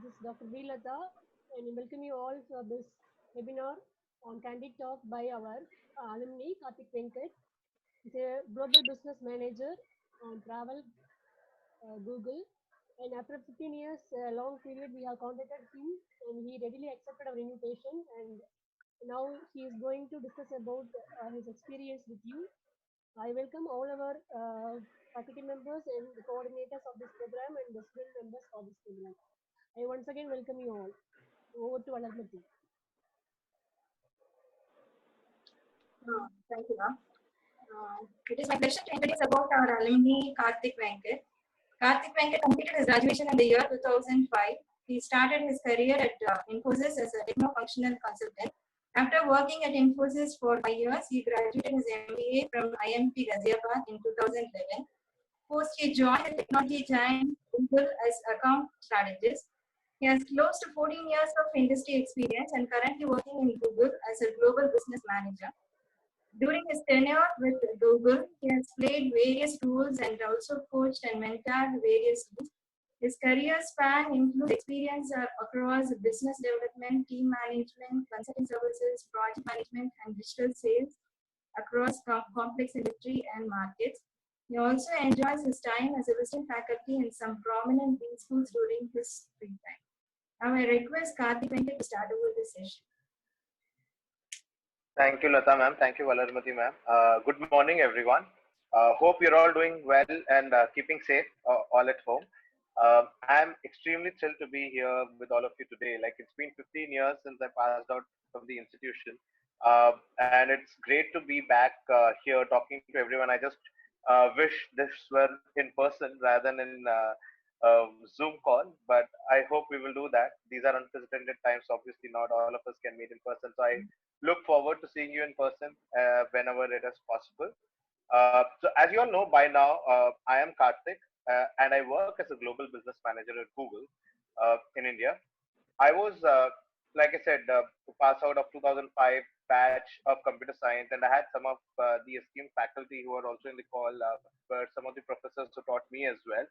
This is Dr. B. Lata, and I welcome you all for this webinar on Candid Talk by our alumni Karthik Venkat. He's a global business manager on travel Google. And after 15 years, a long period, we have contacted him and he readily accepted our invitation. And now he is going to discuss about his experience with you. I welcome all our faculty members and the coordinators of this program and the student members for this program. I once again welcome you all. Over to Alarmati. Thank you, ma'am. It is my pleasure to introduce about our alumni, Karthik Venkat. Karthik Venkat completed his graduation in the year 2005. He started his career at Infosys as a techno-functional consultant. After working at Infosys for 5 years, he graduated his MBA from IMT Ghaziabad in 2011. Post, he joined the technology giant Google as account strategist. He has close to 14 years of industry experience and currently working in Google as a global business manager. During his tenure with Google, he has played various roles and also coached and mentored various teams. His career span includes experience across business development, team management, consulting services, project management, and digital sales across complex industry and markets. He also enjoys his time as a visiting faculty in some prominent B schools during his free time. Now I request Karthik Venkat to start over this session. Thank you, Lata ma'am. Thank you, Valarmati ma'am. Good morning, everyone. Hope you're all doing well and keeping safe all at home. I'm extremely thrilled to be here with all of you today. Like it's been 15 years since I passed out from the institution, and it's great to be back here talking to everyone. I just wish this were in person rather than in Zoom call, but I hope we will do that. These are unprecedented times. Obviously, not all of us can meet in person, so I look forward to seeing you in person whenever it is possible. So as you all know by now, I am Karthik and I work as a global business manager at Google in India. I was, like I said, pass out of 2005 batch of computer science, and I had some of the esteemed faculty who are also in the call, but some of the professors who taught me as well.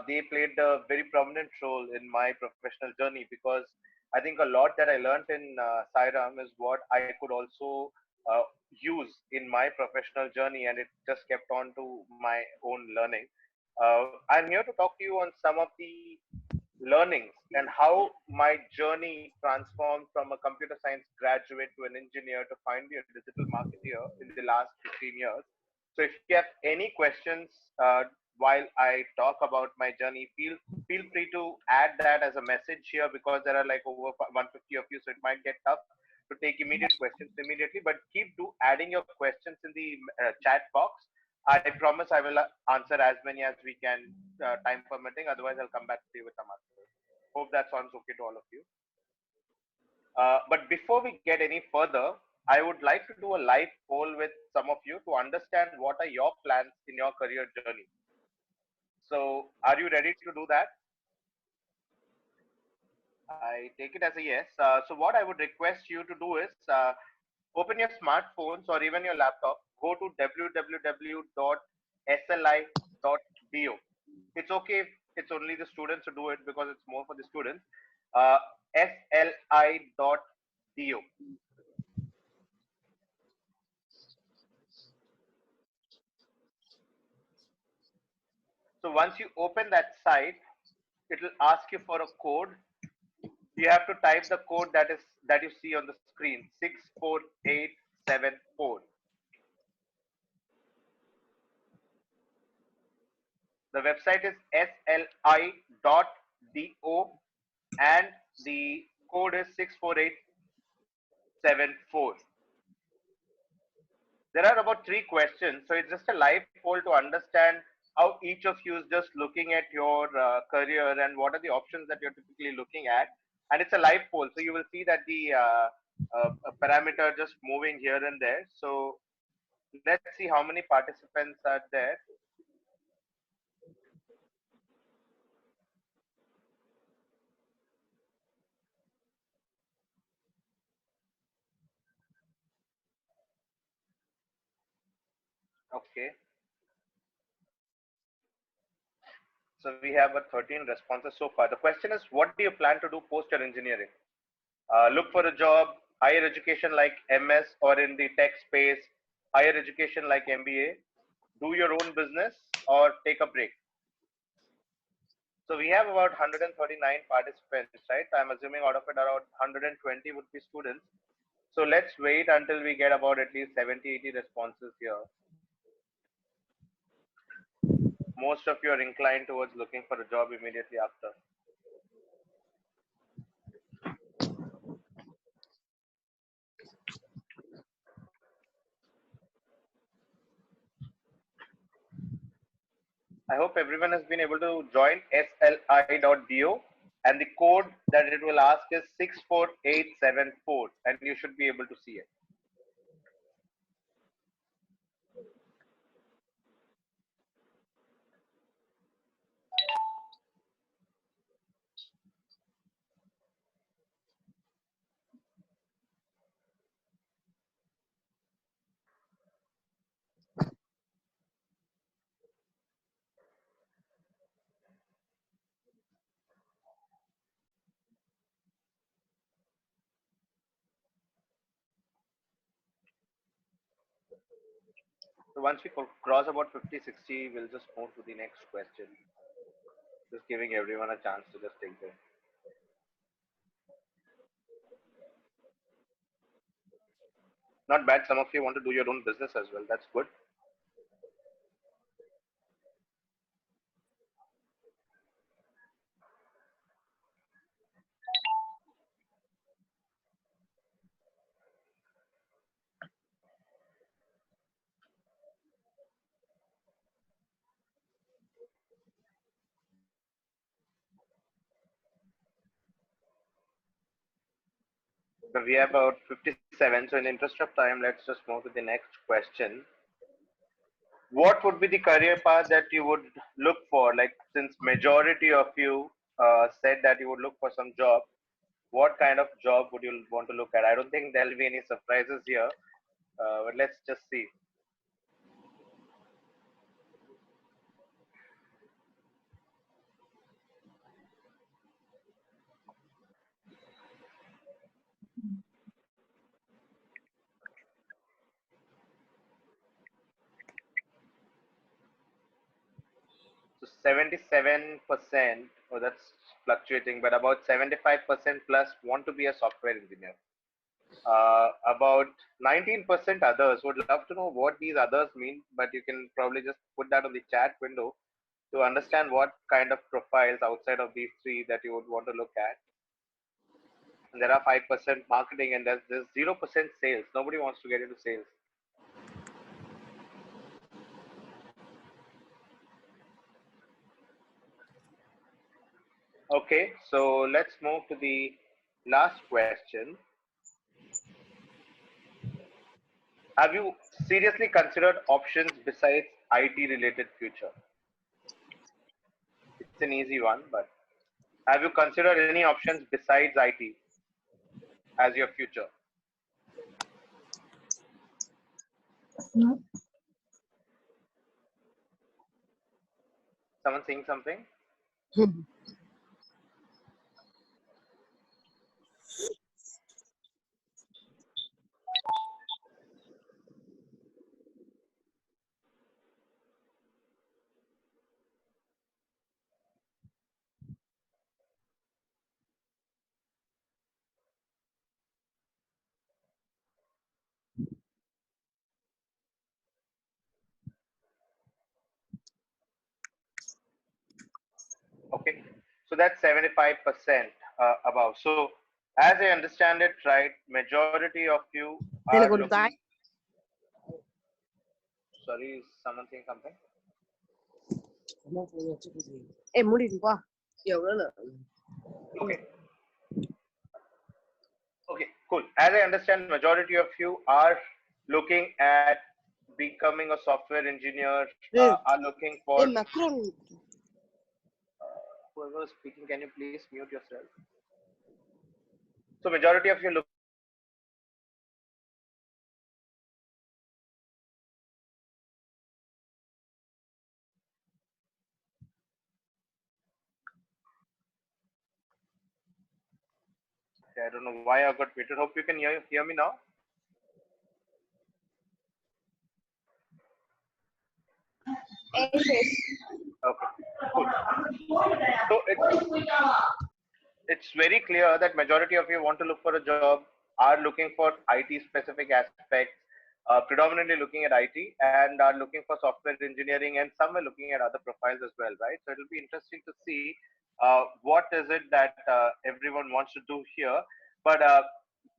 They played a very prominent role in my professional journey because I think a lot that I learned in Sairam is what I could also use in my professional journey, and it just kept on to my own learning. I'm here to talk to you on some of the learnings and how my journey transformed from a computer science graduate to an engineer to finally a digital marketeer in the last 15 years. So if you have any questions while I talk about my journey, feel free to add that as a message here because there are like over 150 of you, so it might get tough to take immediate questions immediately. But keep adding your questions in the chat box. I promise I will answer as many as we can, time permitting. Otherwise, I'll come back to you with some answers. Hope that sounds okay to all of you. But before we get any further, I would like to do a live poll with some of you to understand what are your plans in your career journey. So, are you ready to do that? I take it as a yes. So, what I would request you to do is open your smartphones or even your laptop, go to www.sli.do. It's okay if it's only the students to do it because it's more for the students. sli.do. So once you open that site, it will ask you for a code. You have to type the code that you see on the screen, 64874. The website is sli.do and the code is 64874. There are about 3 questions, so it's just a live poll to understand how each of you is just looking at your career and what are the options that you're typically looking at. And it's a live poll, so you will see that the parameter just moving here and there. So let's see how many participants are there. Okay. So we have 13 responses so far. The question is, what do you plan to do post your engineering? Look for a job, higher education like MS or in the tech space, higher education like MBA, do your own business or take a break. So we have about 139 participants, right? I'm assuming out of it around 120 would be students. So let's wait until we get about at least 70, 80 responses here. Most of you are inclined towards looking for a job immediately after. I hope everyone has been able to join sli.do, and the code that it will ask is 64874, and you should be able to see it. So once we cross about 50, 60, we'll just move to the next question. Just giving everyone a chance to just take them. Not bad. Some of you want to do your own business as well. That's good. So we have about 57. So in the interest of time, let's just move to the next question. What would be the career path that you would look for? Like, since majority of you said that you would look for some job, what kind of job would you want to look at? I don't think there'll be any surprises here, but let's just see. So 77%, oh, that's fluctuating, but about 75% plus want to be a software engineer. About 19% others. Would love to know what these others mean, but you can probably just put that on the chat window to understand what kind of profiles outside of these three that you would want to look at. And there are 5% marketing and there's 0% sales. Nobody wants to get into sales. Okay, so let's move to the last question. Have you seriously considered options besides IT related future? It's an easy one, but have you considered any options besides IT as your future? No. Someone saying something? Okay, so that's 75% above. So as I understand it, right, majority of you are looking. Sorry, is someone saying something? Okay. Okay, cool. As I understand, majority of you are looking at becoming a software engineer, are looking for. Whoever is speaking, can you please mute yourself? So majority of you look. Okay, I don't know why I got muted. Hope you can hear me now. Yes. Okay, cool. So it's very clear that majority of you want to look for a job, are looking for IT specific aspects, predominantly looking at IT, and are looking for software engineering, and some are looking at other profiles as well, right? So it'll be interesting to see what is it that everyone wants to do here. But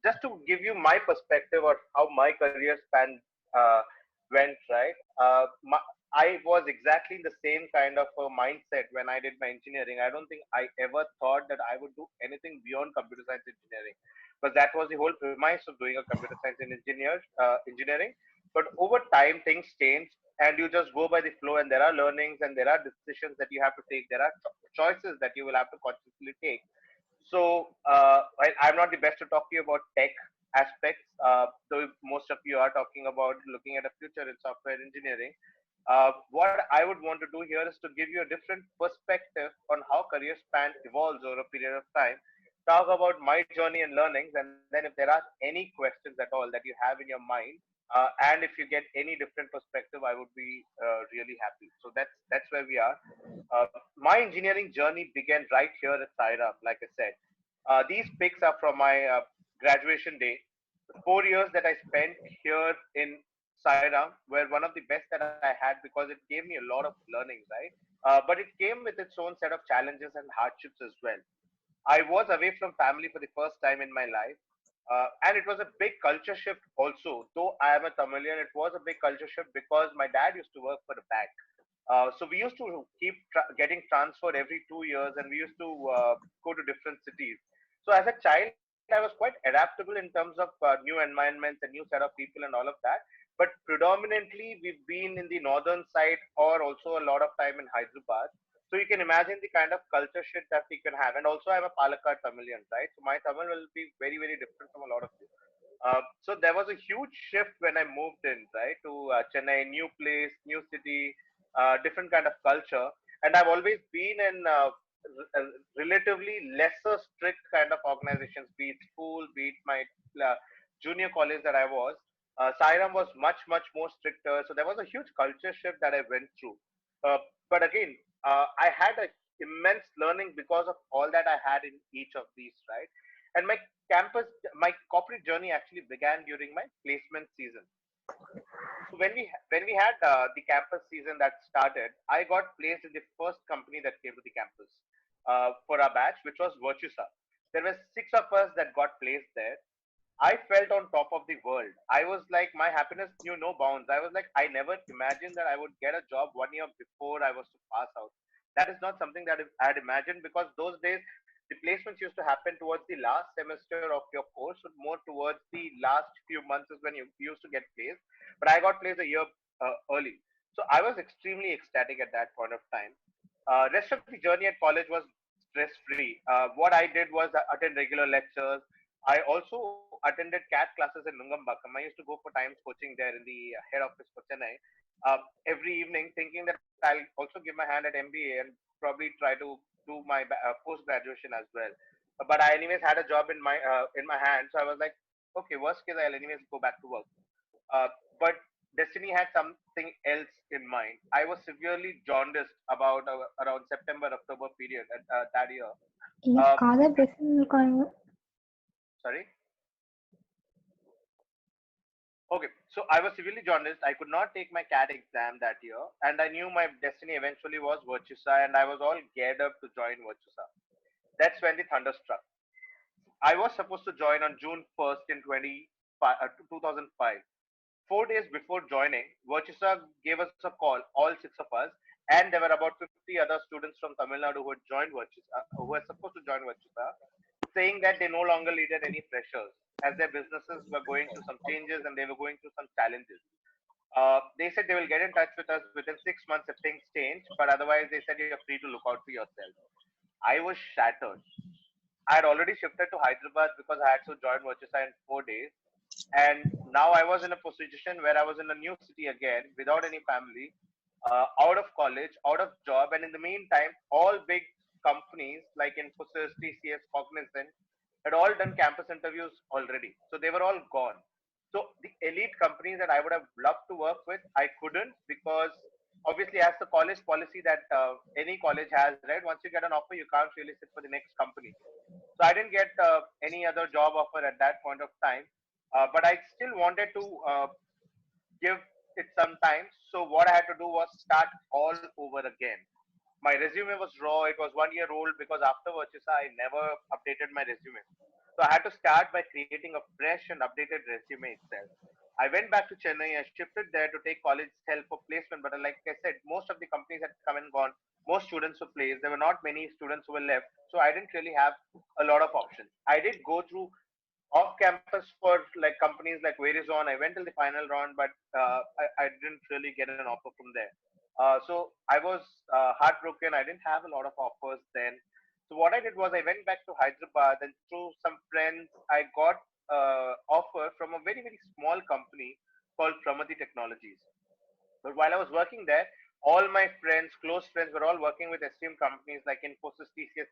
just to give you my perspective on how my career span uh, went, right? I was exactly in the same kind of mindset when I did my engineering. I don't think I ever thought that I would do anything beyond computer science engineering, because that was the whole premise of doing a computer science and engineering. But over time, things change, and you just go by the flow. And there are learnings, and there are decisions that you have to take. There are choices that you will have to consciously take. So I'm not the best to talk to you about tech aspects, though most of you are talking about looking at a future in software engineering. What I would want to do here is to give you a different perspective on how career span evolves over a period of time, talk about my journey and learnings, and then if there are any questions at all that you have in your mind, and if you get any different perspective, I would be really happy. So that's where we are. My engineering journey began right here at Saira, like I said. These pics are from my graduation day. The 4 years that I spent here in Saira were one of the best that I had, because it gave me a lot of learning, right? But it came with its own set of challenges and hardships as well. I was away from family for the first time in my life. And it was a big culture shift also. Though I am a Tamilian, it was a big culture shift because my dad used to work for a bank. So we used to keep getting transferred every 2 years, and we used to go to different cities. So as a child, I was quite adaptable in terms of new environments and new set of people and all of that. But predominantly, we've been in the northern side, or also a lot of time in Hyderabad. So you can imagine the kind of culture shift that we can have. And also, I'm a Palakkad Tamilian, right? So my Tamil will be very, very different from a lot of you. So there was a huge shift when I moved in, right, to Chennai, new place, new city, different kind of culture. And I've always been in relatively lesser strict kind of organizations, be it school, be it my uh, junior college that I was. Sairam was much, much more stricter. So there was a huge culture shift that I went through. But again, I had a immense learning because of all that I had in each of these, right? And my corporate journey actually began during my placement season. So when we had the campus season that started, I got placed in the first company that came to the campus for our batch, which was Virtusa. There were six of us that got placed there. I felt on top of the world. I was like, my happiness knew no bounds. I was like, I never imagined that I would get a job 1 year before I was to pass out. That is not something that I had imagined, because those days the placements used to happen towards the last semester of your course, so more towards the last few months is when you used to get placed. But I got placed a year early. So I was extremely ecstatic at that point of time. Rest of the journey at college was stress free. What I did was attend regular lectures. I also attended CAT classes in Nungambakam. I used to go for Times coaching there in the head office for Chennai every evening, thinking that I'll also give my hand at MBA and probably try to do my post graduation as well. But I anyways had a job in my hand, so I was like, okay, worst case I'll anyways go back to work. But destiny had something else in mind. I was severely jaundiced about around September October period that year. Uh, காதல் பேசுன்னு இருக்காங்க. Sorry. Okay, so I was severely jaundiced. I could not take my CAT exam that year, and I knew my destiny eventually was Virtusa, and I was all geared up to join Virtusa. That's when the thunder struck. I was supposed to join on June 1st in 2005. 4 days before joining, Virtusa gave us a call, all six of us, and there were about 50 other students from Tamil Nadu who had joined Virtusa, who were supposed to join Virtusa, saying that they no longer needed any freshers, as their businesses were going through some changes and they were going through some challenges. They said they will get in touch with us within 6 months if things change, but otherwise they said you're free to look out for yourself. I was shattered. I had already shifted to Hyderabad because I had to join Virtusa in 4 days, and now I was in a position where I was in a new city again without any family, out of college, out of job, and in the meantime, all big companies like Infosys, TCS, Cognizant had all done campus interviews already. So they were all gone. So the elite companies that I would have loved to work with, I couldn't because obviously as the college policy that any college has, right? Once you get an offer, you can't really sit for the next company. So I didn't get any other job offer at that point of time. But I still wanted to give it some time. So what I had to do was start all over again. My resume was raw. It was 1 year old because after Virtusa, I never updated my resume. So I had to start by creating a fresh and updated resume itself. I went back to Chennai. I shifted there to take college help for placement. But like I said, most of the companies had come and gone. Most students were placed. There were not many students who were left. So I didn't really have a lot of options. I did go through off campus for like companies like Verizon. I went till the final round, but I didn't really get an offer from there. So I was heartbroken. I didn't have a lot of offers then. So what I did was I went back to Hyderabad and through some friends, I got offer from a very small company called Pramati Technologies. But while I was working there, all my friends, close friends, were all working with esteemed companies like Infosys, TCS.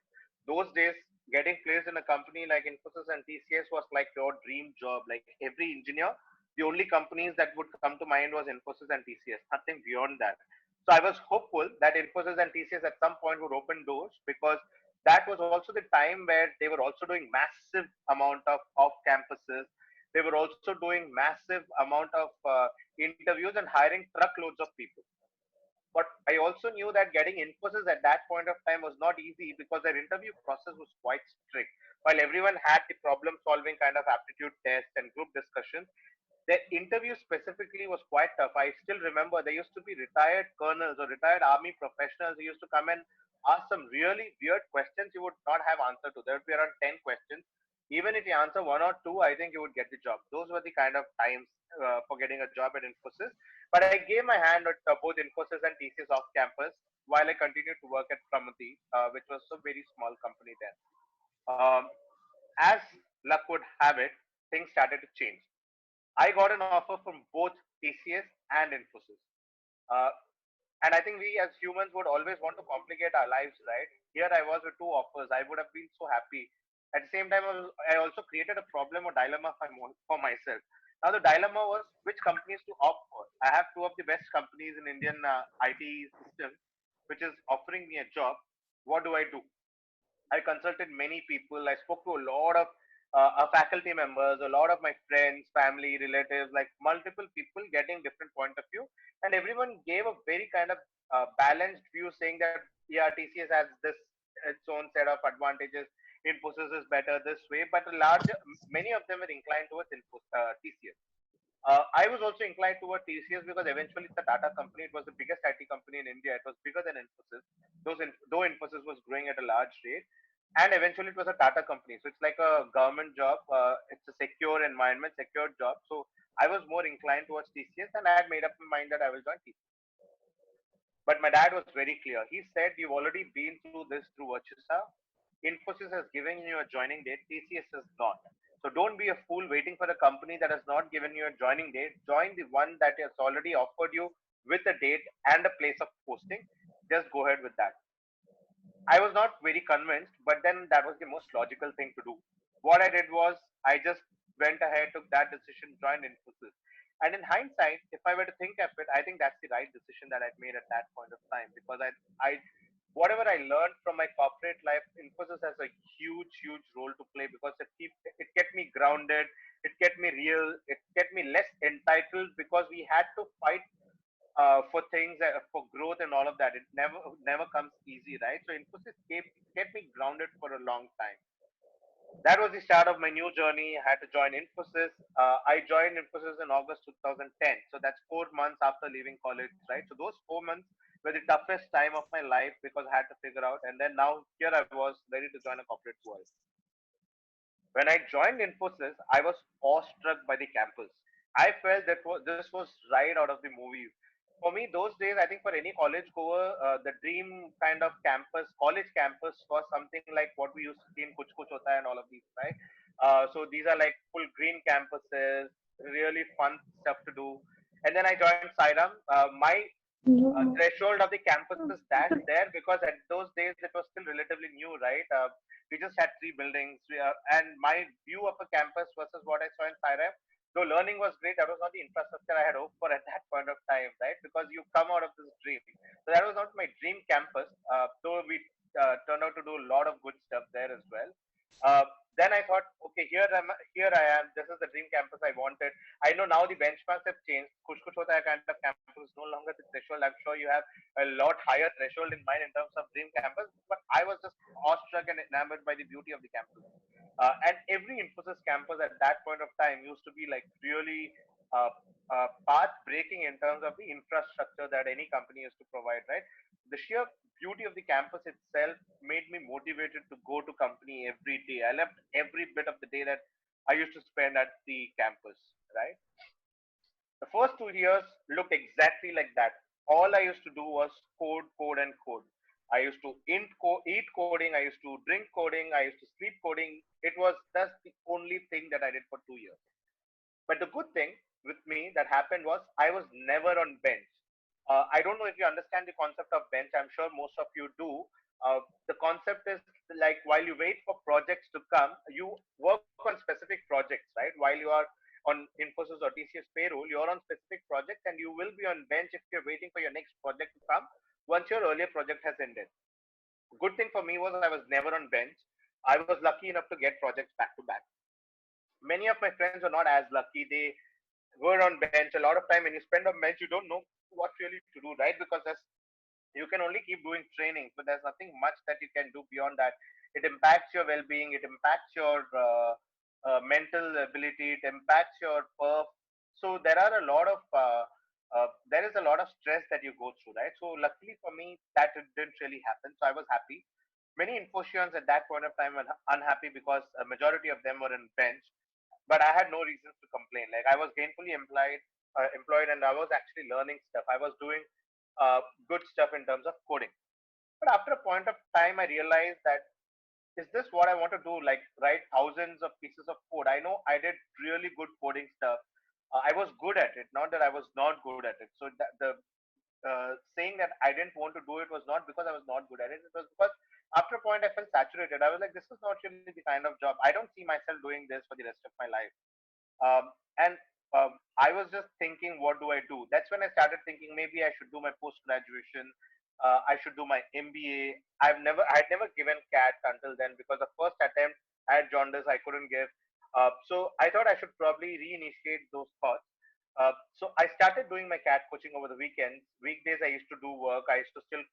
Those days, getting placed in a company like Infosys and TCS was like your dream job. Like every engineer, the only companies that would come to mind was Infosys and TCS. Nothing beyond that. So I was hopeful that Infosys and TCS at some point would open doors because that was also the time where they were also doing massive amount of off campuses. They were also doing massive amount of interviews and hiring truckloads of people. But I also knew that getting Infosys at that point of time was not easy because their interview process was quite strict. While everyone had the problem solving kind of aptitude test and group discussions, their interview specifically was quite tough. I still remember there used to be retired colonels or retired army professionals who used to come and ask some really weird questions you would not have answer to. There would be around 10 questions. Even if you answer one or two, I think you would get the job. Those were the kind of times for getting a job at Infosys. But I gave my hand at both Infosys and TCS off campus while I continued to work at Pramati, which was a very small company then. Um, as luck would have it, things started to change. I got an offer from both TCS and Infosys. Uh, and I think we as humans would always want to complicate our lives, right? Here I was with two offers. I would have been so happy. At the same time, I also created a problem or dilemma for myself. Now the dilemma was which companies to opt for. I have two of the best companies in Indian IT system, which is offering me a job. What do I do? I consulted many people. I spoke to a lot of faculty members, a lot of my friends, family, relatives, like multiple people getting different point of view, and everyone gave a very kind of balanced view, saying that yeah, TCS has this its own set of advantages. Infosys is better this way, but a large many of them were inclined towards TCS. I was also inclined toward TCS because eventually it's a data company. It was the biggest IT company in India. It was bigger than Infosys. Though Infosys was growing at a large rate, and eventually it was a Tata company. So it's like a government job. It's a secure environment, secure job. So I was more inclined towards TCS, and I had made up my mind that I will join TCS. But my dad was very clear. He said, "You've already been through this through Virtusa. Infosys has given you a joining date. TCS has not. So don't be a fool waiting for a company that has not given you a joining date. Join the one that has already offered you with a date and a place of posting. Just go ahead with that." I was not very convinced, but then that was the most logical thing to do. What I did was I just went ahead, took that decision, joined Infosys. And in hindsight, if I were to think of it, I think that's the right decision that I'd made at that point of time because whatever I learned from my corporate life, Infosys has a huge role to play because it kept me grounded, it kept me real, it kept me less entitled because we had to fight for things for growth and all of that. It never comes easy, right? So Infosys kept me grounded for a long time. That was the start of my new journey. I had to join Infosys. I joined Infosys in August 2010. So that's 4 months after leaving college, right? So those 4 months were the toughest time of my life because I had to figure out. And then now here I was ready to join a corporate world. When I joined Infosys, I was awestruck by the campus. I felt this was right out of the movies. For me, those days, I think for any college goer, the dream kind of campus, college campus, was something like what we used to see in Kuch Kuch Hota Hai and all of these, right? So these are like full green campuses, really fun stuff to do. And then I joined Sairam. My threshold of the campus is that there because at those days it was still relatively new, right? We just had three buildings, and my view of a campus versus what I saw in Sairem, though learning was great, that was not the infrastructure I had hoped for at that point of time, right? Because you come out of this dream. So that was not my dream campus, though we turned out to do a lot of good stuff there as well. Uh, then I thought, okay, here I am. This is the dream campus I wanted. I know now the benchmarks have changed. Kuch Kuch Hota Hai kind of campus is no longer the threshold. I'm sure you have a lot higher threshold in mind in terms of dream campus, but I was just awestruck and enamored by the beauty of the campus. And every Infosys campus at that point of time used to be like really path breaking in terms of the infrastructure that any company used to provide, right? The sheer beauty of the campus itself made me motivated to go to company every day. I left every bit of the day that I used to spend at the campus, right? The first 2 years looked exactly like that. All I used to do was code, code, and code. I used to eat coding, I used to drink coding, I used to sleep coding. It was just the only thing that I did for 2 years. But the good thing with me that happened was I was never on bench. I don't know if you understand the concept of bench. I'm sure most of you do. The concept is like while you wait for projects to come, you work on specific projects, right? While you are on Infosys or TCS payroll, you're on specific projects and you will be on bench if you're waiting for your next project to come once your earlier project has ended. Good thing for me was I was never on bench. I was lucky enough to get projects back to back. Many of my friends were not as lucky. They were on bench. A lot of time when you spend on bench, you don't know what really to do, right? Because you can only keep doing training, but there's nothing much that you can do beyond that. It impacts your well-being. It impacts your mental ability. It impacts your perf. So there is a lot of stress that you go through, right? So luckily for me, that it didn't really happen. So I was happy. Many Infosians at that point of time were unhappy because a majority of them were in bench, but I had no reasons to complain. Like I was gainfully employed, and I was actually learning stuff. I was doing good stuff in terms of coding. But after a point of time, I realized that is this what I want to do? Like write thousands of pieces of code. I know I did really good coding stuff. I was good at it, not that I was not good at it. So the saying that I didn't want to do it was not because I was not good at it. It was because after a point I felt saturated. I was like, this is not really the kind of job. I don't see myself doing this for the rest of my life. And I was just thinking, what do I do? That's when I started thinking maybe I should do my post graduation. I should do my MBA. I had never given CAT until then because the first attempt I had jaundice, I couldn't give. So I thought I should probably reinitiate those thoughts. So I started doing my CAT coaching over the weekends. Weekdays I used to do work. I used to still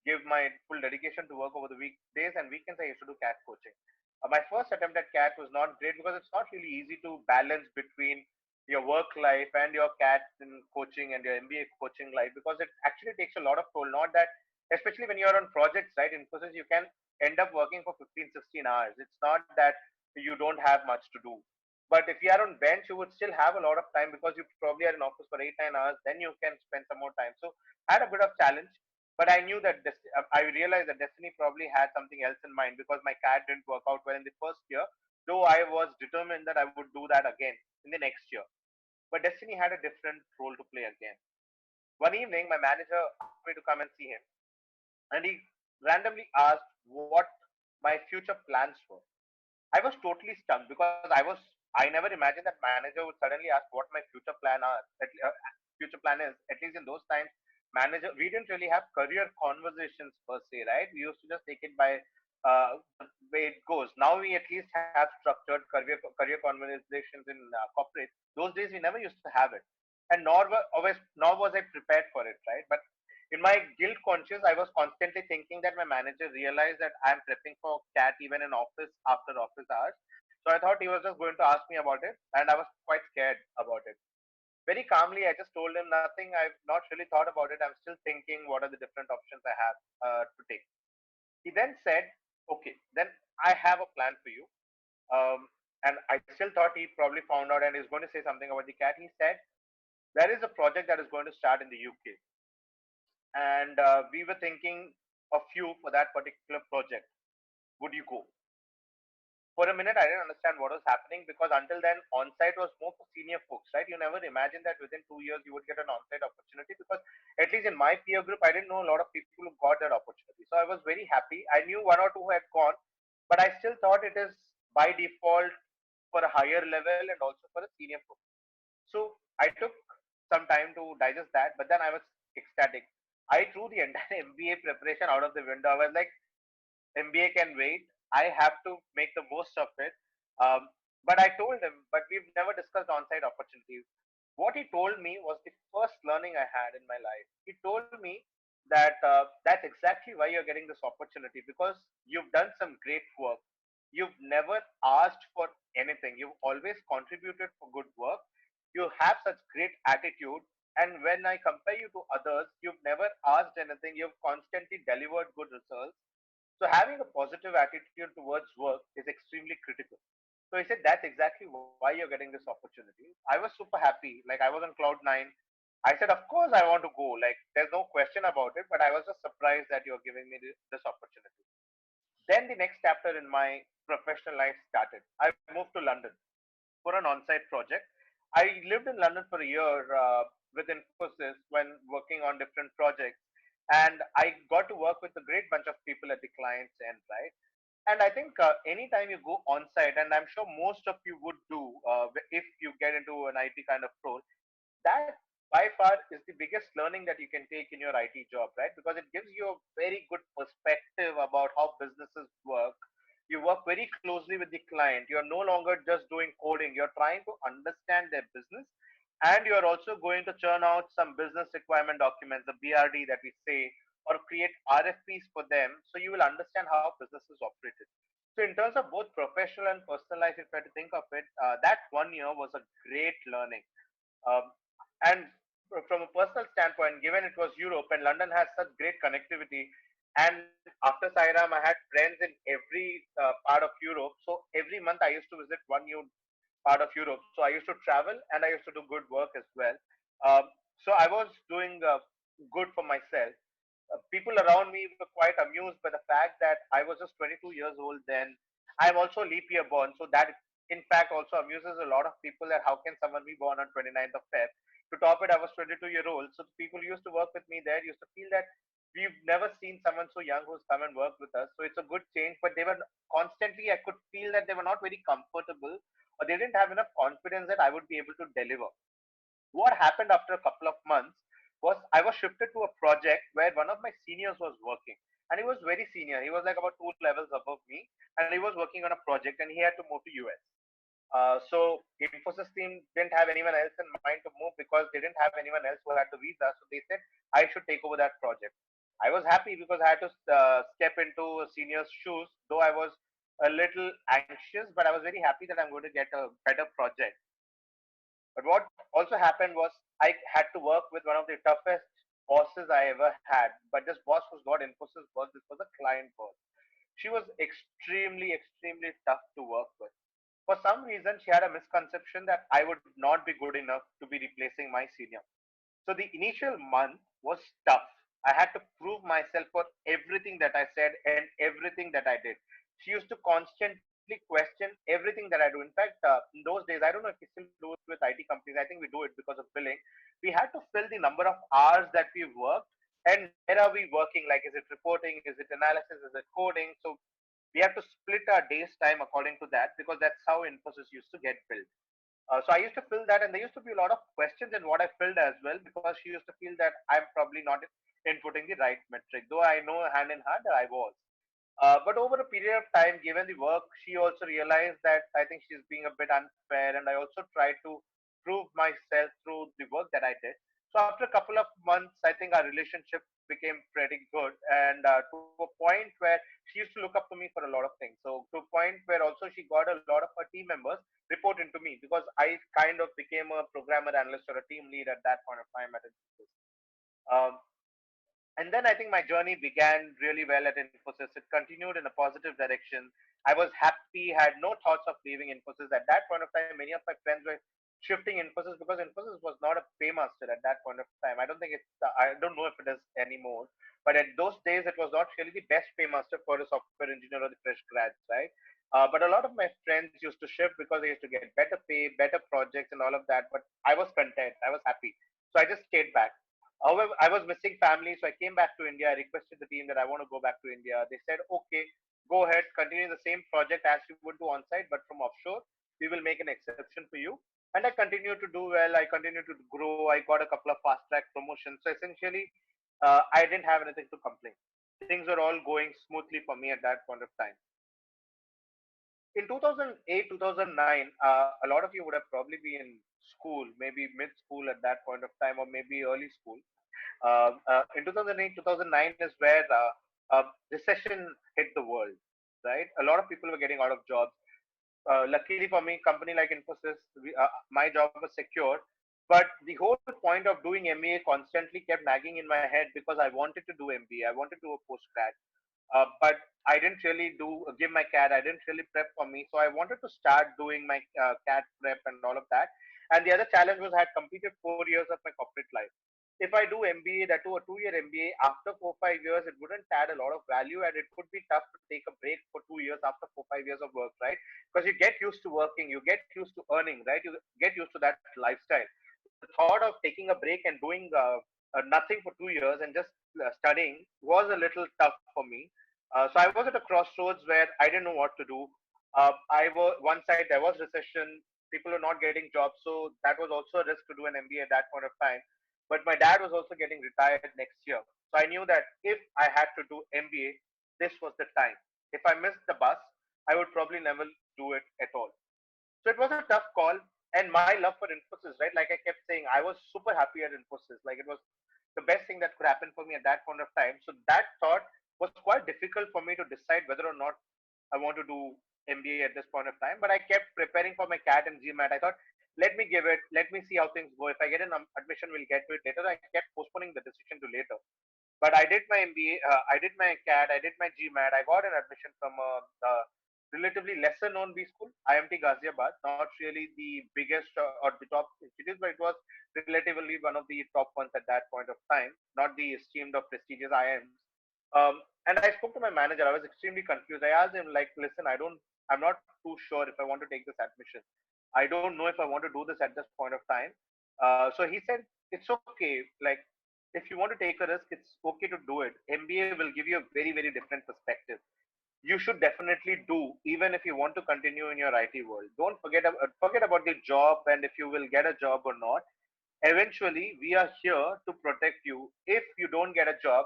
give my full dedication to work over the weekdays, and weekends I used to do CAT coaching. My first attempt at CAT was not great because it's not really easy to balance between your work life and your CAT and coaching and your MBA coaching life because it actually takes a lot of toll. Not that, especially when you're on projects, right? In Infosys, you can end up working for 15, 16 hours. It's not that you don't have much to do. But if you are on bench, you would still have a lot of time because you probably are in office for 8, 9 hours. Then you can spend some more time. So I had a bit of challenge, but I knew that I realized that destiny probably had something else in mind because my CAT didn't work out well in the first year. Though I was determined that I would do that again in the next year. But destiny had a different role to play again. One evening, my manager asked me to come and see him, and he randomly asked what my future plans were. I was totally stunned because I never imagined that manager would suddenly ask what my future plan is. At least in those times, manager we didn't really have career conversations per se, right? We used to just take it by the way it goes. Now we at least have structured career conversations in corporate. Those days we never used to have it, and nor was I prepared for it, right? But in my guilt conscious, I was constantly thinking that my manager realized that I'm prepping for CAT even in office after office hours. So I thought he was just going to ask me about it, and I was quite scared about it. Very calmly, I just told him nothing. I've not really thought about it. I'm still thinking what are the different options I have to take. He then said, "Okay, then I have a plan for you." And I still thought he probably found out and he's going to say something about the CAT. He said, "There is a project that is going to start in the UK, and we were thinking of you for that particular project. Would you go?" For a minute, I didn't understand what was happening because until then, on-site was more for senior folks, right? You never imagined that within 2 years you would get an on-site opportunity because at least in my peer group, I didn't know a lot of people who got that opportunity. So I was very happy. I knew one or two who had gone, but I still thought it is by default for a higher level and also for a senior pro. So I took some time to digest that, but then I was ecstatic. I threw the entire MBA preparation out of the window. I was like, MBA can wait. I have to make the most of it. Um, but I told him, but we've never discussed on-site opportunities. What he told me was the first learning I had in my life. He told me that that's exactly why you're getting this opportunity, because you've done some great work. You've never asked for anything. You've always contributed for good work. You have such great attitude. And when I compare you to others, you've never asked anything. You've constantly delivered good results. So having a positive attitude towards work is extremely critical. So he said that's exactly why you're getting this opportunity. I was super happy. Like I was on cloud nine. I said, of course I want to go. Like there's no question about it. But I was just surprised that you're giving me this opportunity. Then the next chapter in my professional life started. I moved to London for an on-site project. I lived in London for a year with Infosys when working on different projects, and I got to work with a great bunch of people at the client's end, right? And I think anytime you go on site, and I'm sure most of you would do if you get into an IT kind of role, that by far is the biggest learning that you can take in your IT job, right? Because it gives you a very good perspective about how businesses work. You work very closely with the client. You're no longer just doing coding. You're trying to understand their business, and you're also going to churn out some business requirement documents, the BRD that we say, or create RFPs for them, so you will understand how businesses operated. So in terms of both professional and personal life, if I had to think of it, that 1 year was a great learning. Um, and from a personal standpoint, given it was Europe and London has such great connectivity, and after Sairam, I had friends in every part of Europe. So every month I used to visit one new part of Europe. So I used to travel and I used to do good work as well. So I was doing good for myself. People around me were quite amused by the fact that I was just 22 years old then. I'm also leap year born, so that in fact also amuses a lot of people that how can someone be born on 29th of Feb. To top it, I was 22-year-old, so the people who used to work with me there used to feel that we've never seen someone so young who's come and worked with us. So it's a good change, but they were constantly, I could feel that they were not very comfortable or they didn't have enough confidence that I would be able to deliver. What happened after a couple of months was I was shifted to a project where one of my seniors was working. And he was very senior. He was like about two levels above me. And he was working on a project and he had to move to US. So Infosys team didn't have anyone else in mind to move because they didn't have anyone else who had the visa. So they said I should take over that project. I was happy because I had to step into a senior's shoes, though I was a little anxious, but I was very happy that I'm going to get a better project. But what also happened was I had to work with one of the toughest bosses I ever had. But this boss was not Infosys boss, this was a client boss. She was extremely, extremely tough to work with. For some reason, she had a misconception that I would not be good enough to be replacing my senior. So the initial month was tough. I had to prove myself for everything that I said and everything that I did. She used to constantly question everything that I do. In fact, in those days, I don't know if we still do it with IT companies. I think we do it because of billing. We had to fill the number of hours that we've worked and where are we working? Like, is it reporting? Is it analysis? Is it coding? So we have to split our day's time according to that because that's how Infosys used to get billed. So I used to fill that, and there used to be a lot of questions in what I filled as well because she used to feel that I'm probably not inputting the right metric, though I know hand in hand that I was. But over a period of time, given the work, she also realized that I think she's being a bit unfair, and I also tried to prove myself through the work that I did. So after a couple of months, I think our relationship became pretty good, and to a point where she used to look up to me for a lot of things. So to a point where also she got a lot of her team members report into me because I kind of became a programmer analyst or a team lead at that point of time at Infosys. Um, and then I think my journey began really well at Infosys. It continued in a positive direction. I was happy, had no thoughts of leaving Infosys. At that point of time, many of my friends were shifting Infosys because Infosys was not a paymaster at that point of time. I don't think it's, I don't know if it is anymore. But at those days, it was not really the best paymaster for a software engineer or the fresh grads, right? But a lot of my friends used to shift because they used to get better pay, better projects, and all of that. But I was content. I was happy. So I just stayed back. However, I was missing family, so I came back to India. I requested the team that I want to go back to India. They said, okay, go ahead, continue the same project as you would do on site, but from offshore, we will make an exception for you. And I continue to do well. I continue to grow. I got a couple of fast track promotions. So essentially, I didn't have anything to complain. Things were all going smoothly for me at that point of time. In 2008, 2009, a lot of you would have probably been in school, maybe mid school at that point of time, or maybe early school. In 2008, 2009 is where recession hit the world, right? A lot of people were getting out of jobs. Luckily for me, company like Infosys, my job was secure. But the whole point of doing MBA constantly kept nagging in my head because I wanted to do MBA. I wanted to do a post grad. But I didn't really give my CAD. I didn't really prep for me. So I wanted to start doing my CAD prep and all of that. And the other challenge was I had completed 4 years of my corporate life. If I do MBA, that too a 2 year MBA, after 4 5 years, it wouldn't add a lot of value, and it would be tough to take a break for 2 years after 4 5 years of work, right? Because you get used to working, you get used to earning, right? You get used to that lifestyle. The thought of taking a break and doing nothing for 2 years and just studying was a little tough for me. So I was at a crossroads where I didn't know what to do. I was one side there was recession, people were not getting jobs, so that was also a risk to do an MBA at that point of time. But my dad was also getting retired next year, so I knew that if I had to do MBA, this was the time. If I missed the bus, I would probably never do it at all. So it was a tough call, and my love for Infosys, right? Like I kept saying, I was super happy at Infosys. Like it was the best thing that could happen for me at that point of time. So that thought was quite difficult for me to decide whether or not I want to do MBA at this point of time. But I kept preparing for my CAT and GMAT. I thought, let me give it, let me see how things go. If I get an admission, we'll get to it later. I kept postponing the decision to later. But I did my MBA, I did my CAD, I did my GMAT. I got an admission from a relatively lesser known B school, IMT Ghaziabad, not really the biggest or the top institute, but it was relatively one of the top ones at that point of time, not the esteemed or prestigious IIMs. And I spoke to my manager. I was extremely confused. I asked him, like, listen, I'm not too sure if I want to take this admission. I don't know if I want to do this at this point of time. So he said, it's okay. Like, if you want to take a risk, it's okay to do it. MBA will give you a very, very different perspective. You should definitely do, even if you want to continue in your IT world. Don't forget about the job and if you will get a job or not. Eventually, we are here to protect you. If you don't get a job,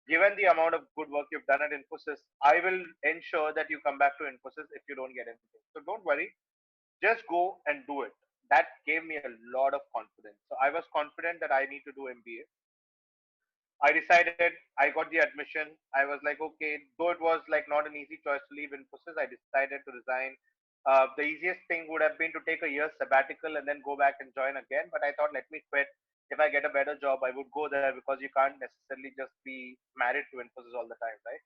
given the amount of good work you've done at Infosys, I will ensure that you come back to Infosys if you don't get anything. So don't worry, just go and do it. That gave me a lot of confidence. So I was confident that I need to do MBA. I decided, I got the admission. I was like, okay, though it was like not an easy choice to leave Infosys, I decided to resign. The easiest thing would have been to take a year sabbatical and then go back and join again. But I thought, let me quit. If I get a better job, I would go there because you can't necessarily just be married to Infosys all the time, right?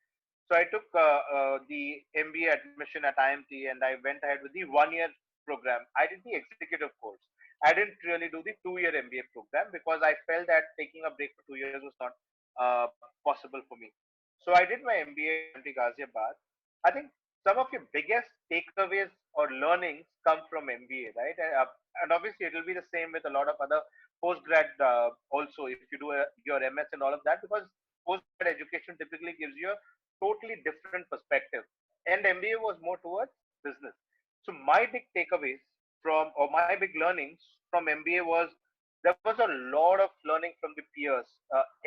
So I took the MBA admission at IMT and I went ahead with the 1 year program. I did the executive course. I didn't really do the 2 year MBA program because I felt that taking a break for 2 years was not possible for me. So I did my MBA at IMT Ghaziabad. I think some of your biggest takeaways or learnings come from MBA, right? And obviously, it will be the same with a lot of other postgrad also if you do your MS and all of that, because postgrad education typically gives you a totally different perspective. And MBA was more towards business. So my big takeaways or my big learnings from MBA was there was a lot of learning from the peers.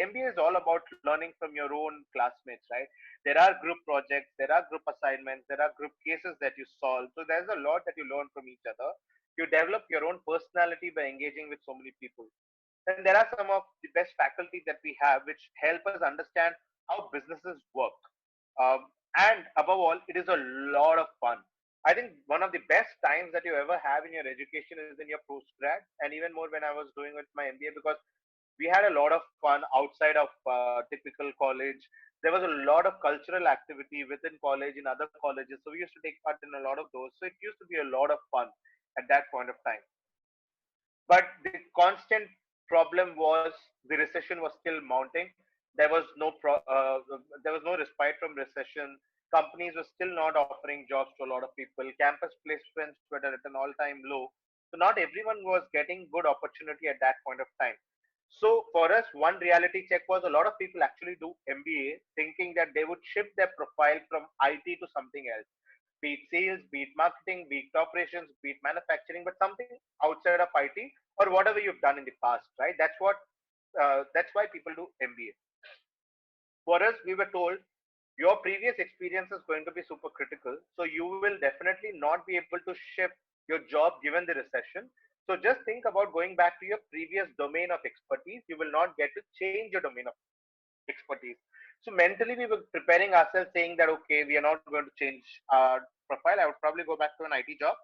MBA is all about learning from your own classmates, right? There are group projects, there are group assignments, there are group cases that you solve. So there's a lot that you learn from each other. You develop your own personality by engaging with so many people. Then there are some of the best faculty that we have which help us understand how businesses work. And above all, it is a lot of fun. I think one of the best times that you ever have in your education is in your postgrad, and even more when I was doing with my MBA, because we had a lot of fun outside of typical college. There was a lot of cultural activity within college in other colleges, so we used to take part in a lot of those. So it used to be a lot of fun at that point of time. But the constant problem was the recession was still mounting. There was there was no respite from recession. Companies were still not offering jobs to a lot of people. Campus placements were at an all-time low. So not everyone was getting good opportunity at that point of time. So for us, one reality check was a lot of people actually do MBA thinking that they would shift their profile from IT to something else, be it sales, be it marketing, be it operations, be it manufacturing, but something outside of IT or whatever you've done in the past, right? That's why people do MBA. For us, we were told your previous experience is going to be super critical. So you will definitely not be able to shift your job given the recession. So just think about going back to your previous domain of expertise. You will not get to change your domain of expertise. So mentally, we were preparing ourselves saying that, okay, we are not going to change our profile. I would probably go back to an IT job.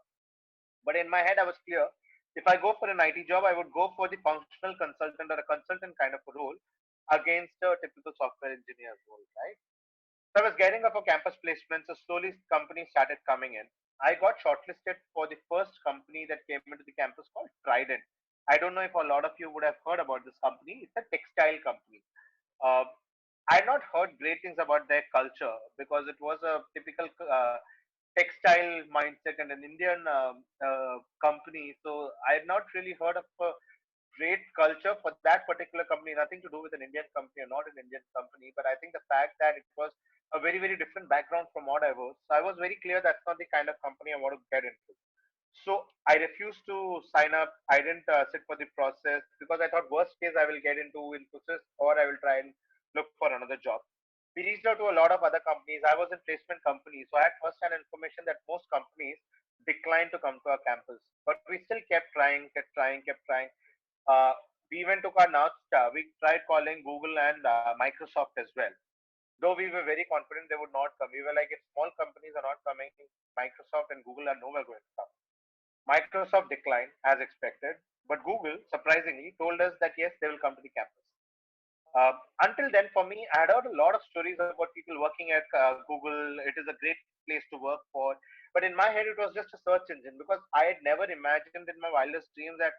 But in my head, I was clear. If I go for an IT job, I would go for the functional consultant or a consultant kind of a role against a typical software engineer role, right? So I was getting up for campus placements, so slowly companies started coming in. I got shortlisted for the first company that came into the campus called Trident. I don't know if a lot of you would have heard about this company. It's a textile company. Uh, I had not heard great things about their culture because it was a typical textile mindset and an Indian company. So I had not really heard of a great culture for that particular company. Nothing to do with an Indian company or not an Indian company, but I think the fact that it was a very, very different background from what I was. So I was very clear that's not the kind of company I want to get into. So I refused to sign up. I didn't sit for the process because I thought worst case I will get into Infosys or I will try and look for another job. We reached out to a lot of other companies. I was in placement companies, so I had first-hand information that most companies declined to come to our campus, but we still kept trying, kept trying, kept trying. Uh, we even took our North Star. We tried calling Google and Microsoft as well. Though we were very confident they would not come. We were like, if small companies are not coming, Microsoft and Google are nowhere going to come. Microsoft declined as expected, but Google surprisingly told us that yes, they will come to the campus. Until then, for me, I had heard a lot of stories about people working at Google. It is a great place to work for. But in my head, it was just a search engine because I had never imagined in my wildest dreams that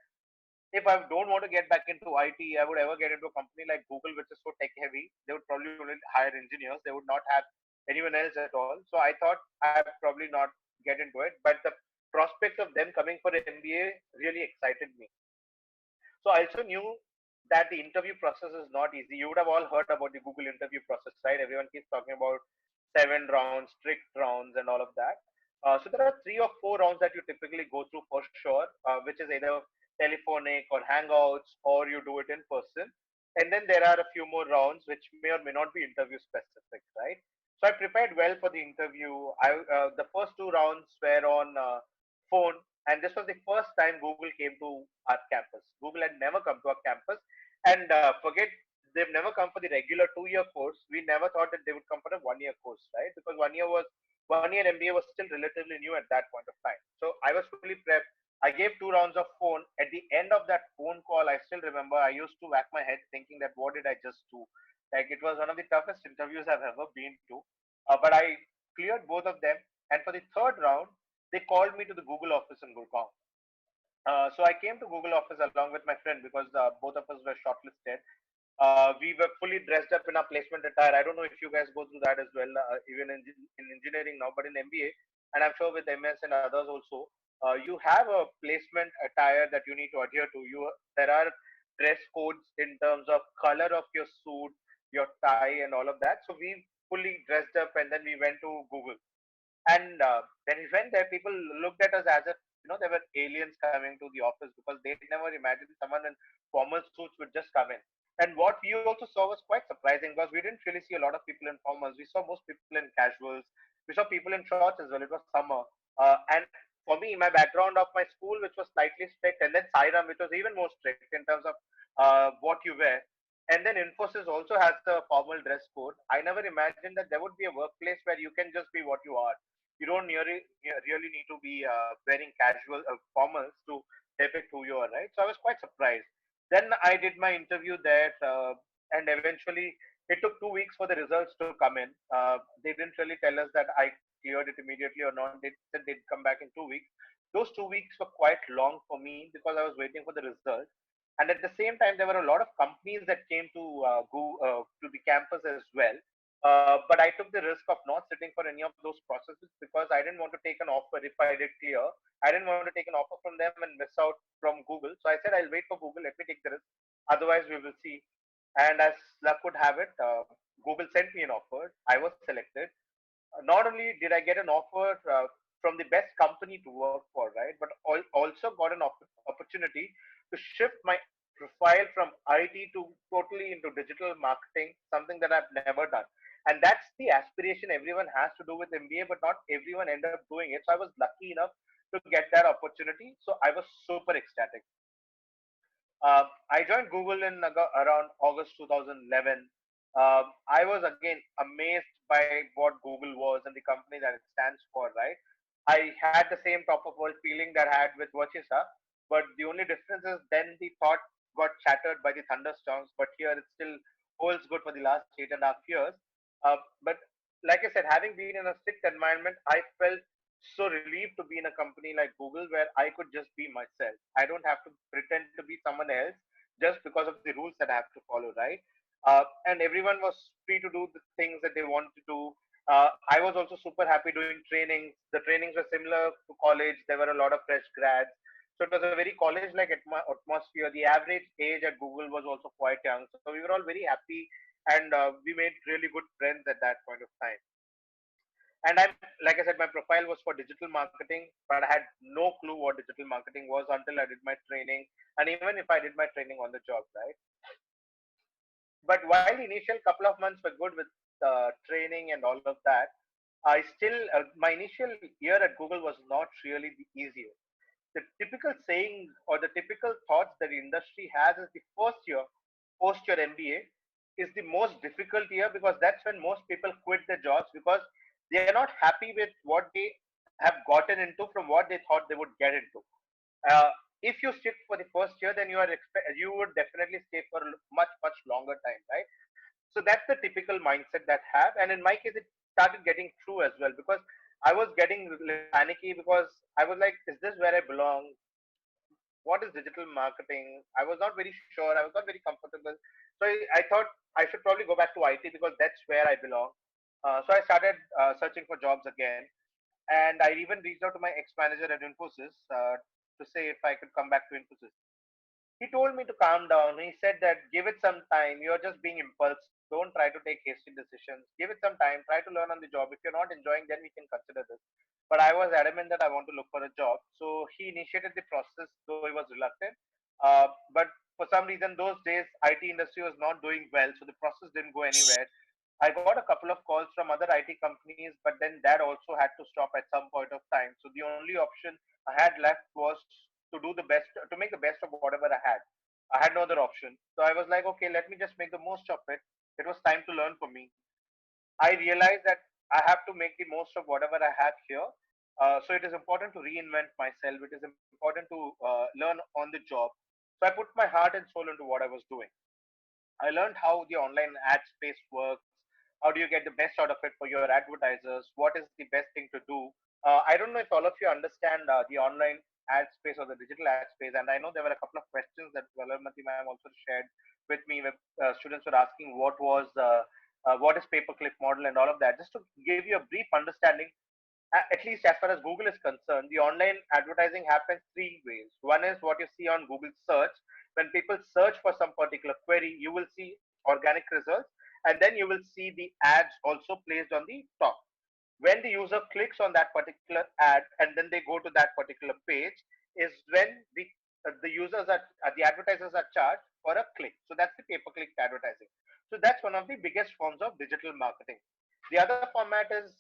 if I don't want to get back into IT, I would ever get into a company like Google, which is so tech heavy. They would probably only hire engineers. They would not have anyone else at all. So I thought I would probably not get into it. But the prospect of them coming for MBA really excited me. So I also knew that the interview process is not easy. You would have all heard about the Google interview process, right? Everyone keeps talking about 7 rounds, strict rounds, and all of that. So there are 3 or 4 rounds that you typically go through for sure, which is either telephonic or hangouts, or you do it in person. And then there are a few more rounds which may or may not be interview specific, right? So I prepared well for the interview. The first 2 rounds were on phone, and this was the first time Google came to our campus. Google had never come to our campus, and forget they've never come for the regular 2 year course. We never thought that they would come for a 1 year course, right? Because 1 year MBA was still relatively new at that point of time. So I was fully prepped. I gave 2 rounds of phone. At the end of that phone call, I still remember I used to whack my head thinking that what did I just do? Like it was one of the toughest interviews I've ever been to. But I cleared both of them. And for the third round, they called me to the Google office in Gurgaon. So I came to Google office along with my friend because both of us were shortlisted. We were fully dressed up in our placement attire. I don't know if you guys go through that as well, even in engineering now, but in MBA, and I'm sure with MS and others also, you have a placement attire that you need to adhere to. There are dress codes in terms of color of your suit, your tie, and all of that. So we fully dressed up, and then we went to Google. And when we went there, people looked at us as if there were aliens coming to the office because they'd never imagined someone in formal suits would just come in. And what we also saw was quite surprising because we didn't really see a lot of people in formals. We saw most people in casuals. We saw people in shorts as well. It was summer, and for me, my background of my school, which was slightly strict, and then Sairam, which was even more strict in terms of what you wear. And then Infosys also has a formal dress code. I never imagined that there would be a workplace where you can just be what you are. You don't really need to be wearing casual formals to depict who you are, right? So I was quite surprised. Then I did my interview there, and eventually it took 2 weeks for the results to come in. They didn't really tell us that I cleared it immediately or not. They said they'd come back in 2 weeks. Those 2 weeks were quite long for me because I was waiting for the result. And at the same time, there were a lot of companies that came to go to the campus as well. But I took the risk of not sitting for any of those processes because I didn't want to take an offer if I did clear. I didn't want to take an offer from them and miss out from Google. So I said, I'll wait for Google. Let me take the risk. Otherwise, we will see. And as luck would have it, Google sent me an offer. I was selected. Not only did I get an offer from the best company to work for, right, but also got an opportunity to shift my profile from IT to totally into digital marketing, something that I've never done. And that's the aspiration everyone has to do with MBA, but not everyone end up doing it. So I was lucky enough to get that opportunity. So I was super ecstatic. I joined Google in around August 2011. I was again amazed by what Google was and the company that it stands for, right? I had the same top of world feeling that I had with Virtusa, but the only difference is then the thought got shattered by the thunderstorms, but here it still holds good for the last 8.5 years. But like I said, having been in a strict environment, I felt so relieved to be in a company like Google where I could just be myself. I don't have to pretend to be someone else just because of the rules that I have to follow, right? And everyone was free to do the things that they wanted to do. I was also super happy doing trainings. The trainings were similar to college. There were a lot of fresh grads. So it was a very college-like atmosphere. The average age at Google was also quite young. So we were all very happy and we made really good friends at that point of time. And I'm like I said, my profile was for digital marketing, but I had no clue what digital marketing was until I did my training, and even if I did my training on the job, right? But while the initial couple of months were good with training and all of that, I still my initial year at Google was not really the easiest. The typical saying or the typical thoughts that the industry has is the first year post your MBA is the most difficult year because that's when most people quit their jobs because they are not happy with what they have gotten into from what they thought they would get into. Uh, if you stick for the first year, then you would definitely stay for a much longer time, right? So that's the typical mindset that I have, and in my case, it started getting true as well because I was getting a little panicky because I was like, is this where I belong? What is digital marketing? I was not very sure. I was not very comfortable. So I thought I should probably go back to IT because that's where I belong. So I started searching for jobs again, and I even reached out to my ex-manager at Infosys to say if I could come back to Infosys. He told me to calm down. He said that give it some time. You're just being impulsive. Don't try to take hasty decisions. Give it some time. Try to learn on the job. If you're not enjoying, then we can consider this. But I was adamant that I want to look for a job. So he initiated the process, though he was reluctant. But for some reason, those days, IT industry was not doing well. So the process didn't go anywhere. I got a couple of calls from other IT companies, but then that also had to stop at some point of time. So the only option I had left was to do the best, to make the best of whatever I had. I had no other option. So I was like, okay, let me just make the most of it. It was time to learn for me. I realized that I have to make the most of whatever I have here. So it is important to reinvent myself. It is important to learn on the job. So I put my heart and soul into what I was doing. I learned how the online ad space works. How do you get the best out of it for your advertisers? What is the best thing to do? I don't know if all of you understand the online ad space or the digital ad space. And I know there were a couple of questions that Valarmati ma'am also shared with me. Where students were asking what is pay-per-click model and all of that. Just to give you a brief understanding, at least as far as Google is concerned, the online advertising happens three ways. One is what you see on Google search. When people search for some particular query, you will see organic results, and then you will see the ads also placed on the top. When the user clicks on that particular ad and then they go to that particular page, is when the users are the advertisers are charged for a click. So that's the pay-per-click advertising. So that's one of the biggest forms of digital marketing. The other format is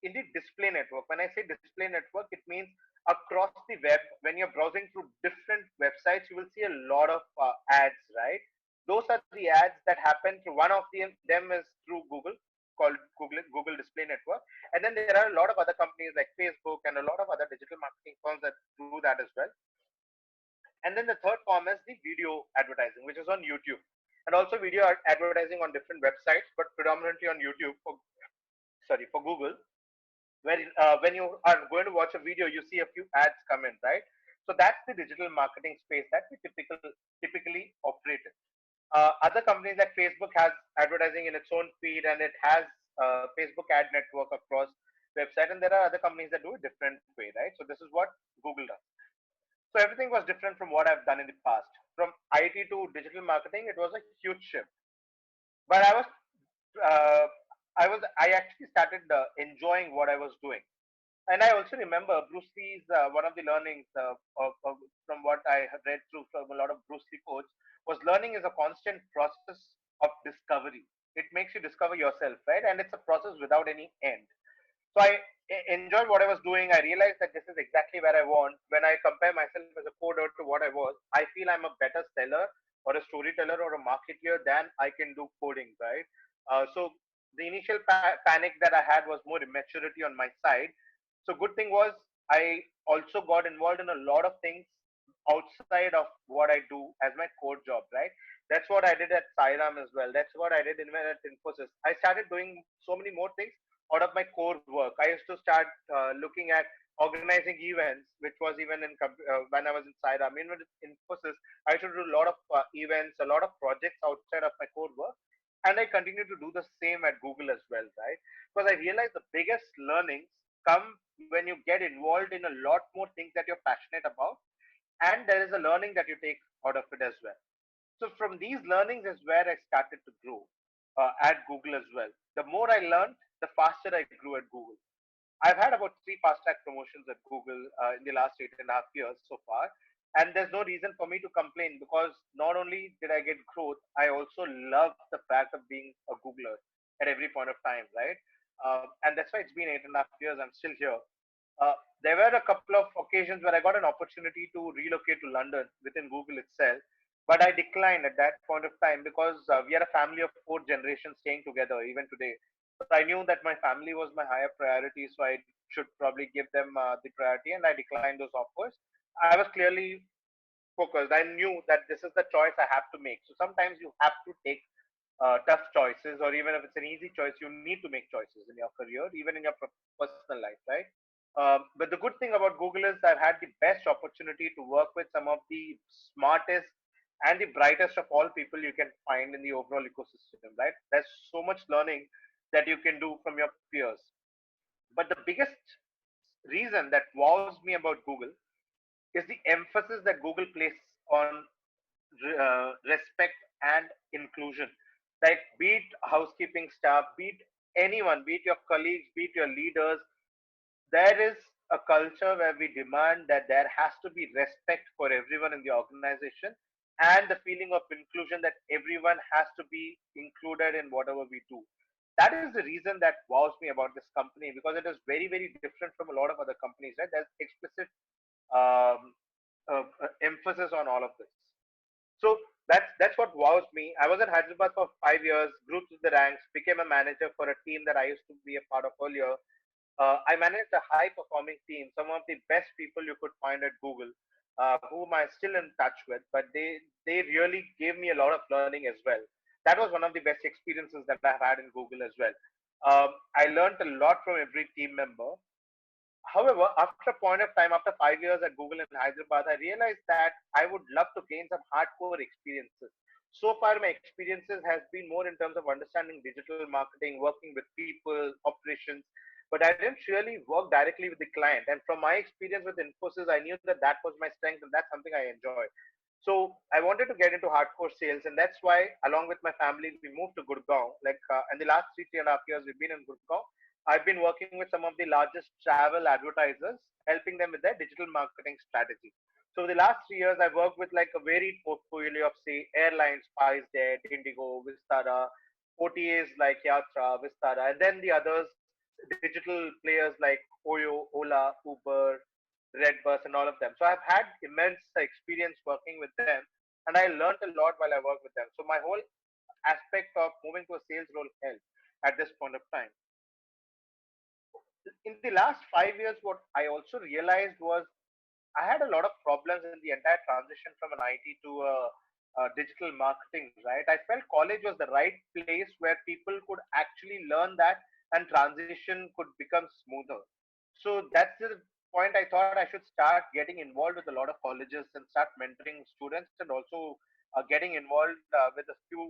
in the display network. When I say display network, it means across the web, when you're browsing through different websites, you will see a lot of ads, right? Those are the ads that happen through one of them is through Google, called Google Display Network. And then there are a lot of other companies like Facebook and a lot of other digital marketing firms that do that as well. And then the third form is the video advertising, which is on YouTube. And also video advertising on different websites, but predominantly on YouTube for Google, where when you are going to watch a video, you see a few ads come in, right? So that's the digital marketing space that we typically operate in. Other companies like Facebook has advertising in its own feed, and it has Facebook ad network across website, and there are other companies that do it different way, right? So this is what Google does. So everything was different from what I've done in the past. From IT to digital marketing, it was a huge shift. But uh, I actually started enjoying what I was doing. And I also remember Bruce Lee's one of the learnings from what I have read through from a lot of Bruce Lee quotes was learning is a constant process of discovery. It makes you discover yourself, right? And it's a process without any end. So I enjoyed what I was doing. I realized that this is exactly where I want. When I compare myself as a coder to what I was, I feel I'm a better seller or a storyteller or a marketeer than I can do coding, right? So the initial panic that I had was more immaturity on my side. So good thing was I also got involved in a lot of things outside of what I do as my core job, right? That's what I did at Sairam as well. That's what I did in at Infosys. I started doing so many more things out of my core work. I used to start looking at organizing events, which was even when I was in Sairam. Even with Infosys, I used to do a lot of events, a lot of projects outside of my core work. And I continue to do the same at Google as well, right? Because I realized the biggest learnings come when you get involved in a lot more things that you're passionate about, and there is a learning that you take out of it as well. So from these learnings is where I started to grow at Google as well. The more I learned, the faster I grew at Google. I've had about three fast track promotions at Google in the last 8.5 years so far. And there's no reason for me to complain because not only did I get growth, I also love the fact of being a Googler at every point of time, right? And that's why it's been 8.5 years. I'm still here. Uh, there were a couple of occasions where I got an opportunity to relocate to London within Google itself, but I declined at that point of time because we are a family of four generations staying together even today. So I knew that my family was my higher priority, so I should probably give them the priority, and I declined those offers. I was clearly focused. I knew that this is the choice I have to make. So sometimes you have to take tough choices, or even if it's an easy choice, you need to make choices in your career, even in your personal life, right? But the good thing about Google is I've had the best opportunity to work with some of the smartest and the brightest of all people you can find in the overall ecosystem, right? There's so much learning that you can do from your peers. But the biggest reason that wows me about Google is the emphasis that Google places on respect and inclusion. Like, be it housekeeping staff, be it anyone, be it your colleagues, be it your leaders, there is a culture where we demand that there has to be respect for everyone in the organization and the feeling of inclusion that everyone has to be included in whatever we do. That is the reason that wows me about this company because it is very, very different from a lot of other companies, right? There's explicit um, emphasis on all of this. So that's what wows me. I was at Hyderabad for 5 years, grew through the ranks, became a manager for a team that I used to be a part of earlier. I managed a high performing team, some of the best people you could find at Google, whom I'm still in touch with, but they really gave me a lot of learning as well. That was one of the best experiences that I've had in Google as well. I learned a lot from every team member. However, after a point of time, after 5 years at Google in Hyderabad, I realized that I would love to gain some hardcore experiences. So far, my experiences has been more in terms of understanding digital marketing, working with people, operations, but I didn't really work directly with the client. And from my experience with Infosys, I knew that that was my strength and that's something I enjoy. So I wanted to get into hardcore sales, and that's why, along with my family, we moved to Gurgaon. In the last 3.5 years, we've been in Gurgaon. I've been working with some of the largest travel advertisers, helping them with their digital marketing strategy. So the last 3 years, I've worked with like a varied portfolio of, say, airlines, SpiceJet, Indigo, Vistara, OTAs like Yatra, Vistara, and then the others, digital players like Oyo, Ola, Uber, Redbus, and all of them. So I've had immense experience working with them, and I learned a lot while I worked with them. So my whole aspect of moving to a sales role helped at this point of time. In the last 5 years, what I also realized was I had a lot of problems in the entire transition from an IT to a digital marketing, right? I felt college was the right place where people could actually learn that and transition could become smoother. So that's the point I thought I should start getting involved with a lot of colleges and start mentoring students and also getting involved with a few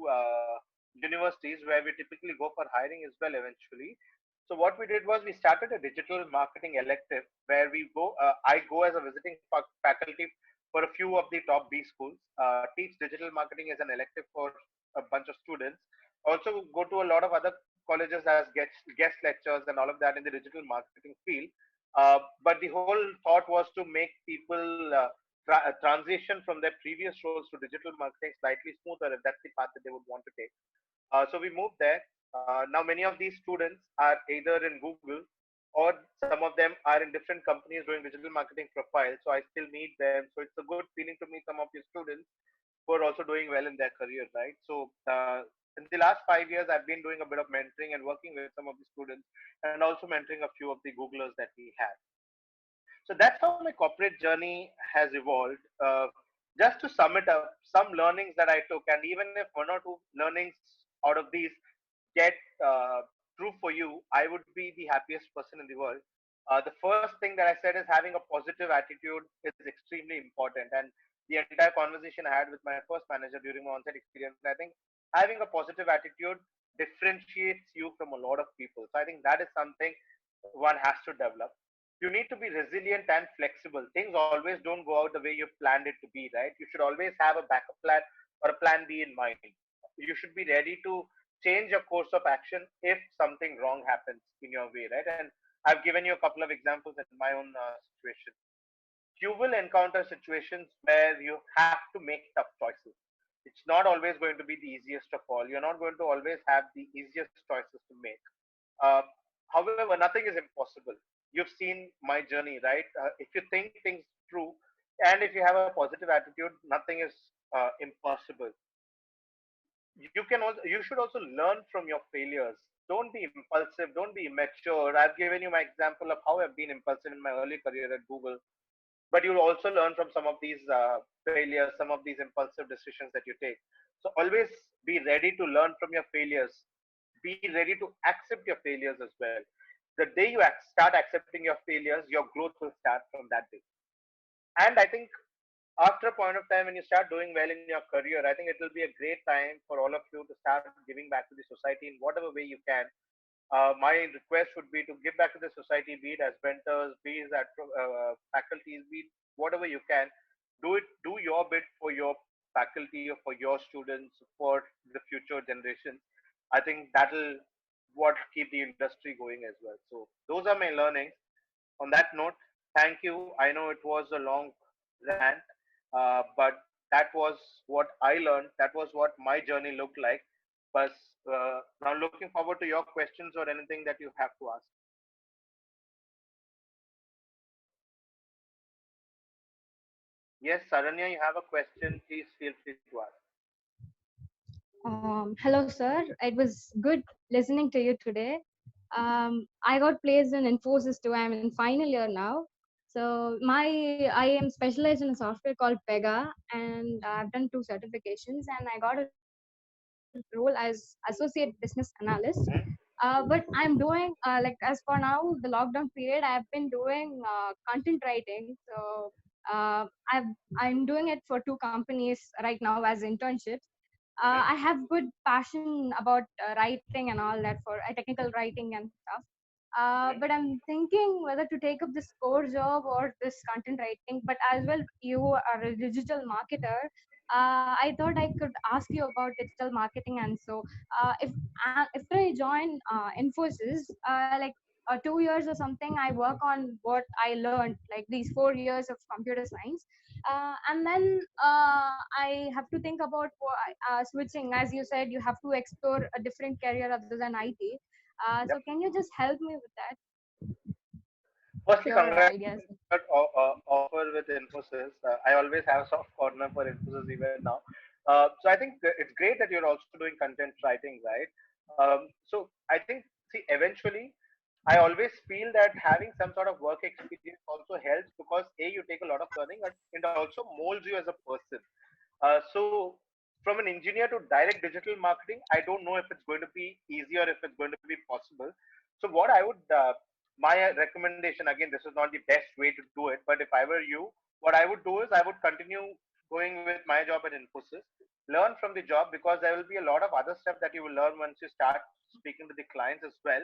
universities where we typically go for hiring as well eventually. So what we did was we started a digital marketing elective where I go as a visiting faculty for a few of the top B schools, teach digital marketing as an elective for a bunch of students. Also go to a lot of other colleges as guest lectures and all of that in the digital marketing field. But the whole thought was to make people transition from their previous roles to digital marketing slightly smoother, if that's the path that they would want to take. So we moved there. Now many of these students are either in Google, or some of them are in different companies doing digital marketing profiles. So I still meet them. So it's a good feeling to meet some of these students who are also doing well in their career, right? So in the last 5 years, I've been doing a bit of mentoring and working with some of the students, and also mentoring a few of the Googlers that we have. So that's how my corporate journey has evolved. Just to sum it up, some learnings that I took, and even if one or two learnings out of these get true for you, I would be the happiest person in the world. The first thing that I said is having a positive attitude is extremely important. And the entire conversation I had with my first manager during my on-site experience, I think having a positive attitude differentiates you from a lot of people. So I think that is something one has to develop. You need to be resilient and flexible. Things always don't go out the way you planned it to be, right? You should always have a backup plan or a plan B in mind. You should be ready to change your course of action if something wrong happens in your way, right? And I've given you a couple of examples in my own situation. You will encounter situations where you have to make tough choices. It's not always going to be the easiest of all. You're not going to always have the easiest choices to make. Uh, However, nothing is impossible. You've seen my journey, right? If you think things through, and if you have a positive attitude, nothing is impossible. You should also learn from your failures. Don't be impulsive. Don't be immature. I've given you my example of how I've been impulsive in my early career at Google, but you'll also learn from some of these failures, some of these impulsive decisions that you take. So always be ready to learn from your failures. Be ready to accept your failures as well. The day you start accepting your failures, your growth will start from that day. And I think after a point of time when you start doing well in your career, I think it will be a great time for all of you to start giving back to the society in whatever way you can. My request would be to give back to the society, be it as mentors, be it as faculties, be it whatever you can. Do it. Do your bit for your faculty or for your students, for the future generations. I think that'll what keep the industry going as well. So those are my learnings. On that note, thank you. I know it was a long rant, but that was what I learned. That was what my journey looked like. But now looking forward to your questions or anything that you have to ask. Yes, Saranya, you have a question. Please feel free to ask. Hello, sir. It was good listening to you today. I got placed in Infosys too. I'm in final year now. So I am specialized in a software called Pega, and I've done 2 certifications, and I got a role as associate business analyst. Hmm? But I'm doing like as for now the lockdown period, I've been doing content writing. So I'm doing it for 2 companies right now as internships. Hmm? I have good passion about writing and all that for technical writing and stuff. Hmm? But I'm thinking whether to take up this core job or this content writing. But as well, you are a digital marketer. I thought I could ask you about digital marketing, and so if I join Infosys, like 2 years or something, I work on what I learned, like these 4 years of computer science, and then I have to think about switching. As you said, you have to explore a different career other than IT. So Yep. can you just help me with that? Firstly, Your congrats ideas. on that offer with Infosys. I always have a soft corner for Infosys even now. So I think it's great that you're also doing content writing, right? So I think, see, eventually, I always feel that having some sort of work experience also helps because A, you take a lot of learning and it also molds you as a person. So from an engineer to direct digital marketing, I don't know if it's going to be easy or if it's going to be possible. So what I would, my recommendation, again, this is not the best way to do it, but if I were you, what I would do is I would continue going with my job at Infosys, learn from the job because there will be a lot of other stuff that you will learn once you start speaking to the clients as well.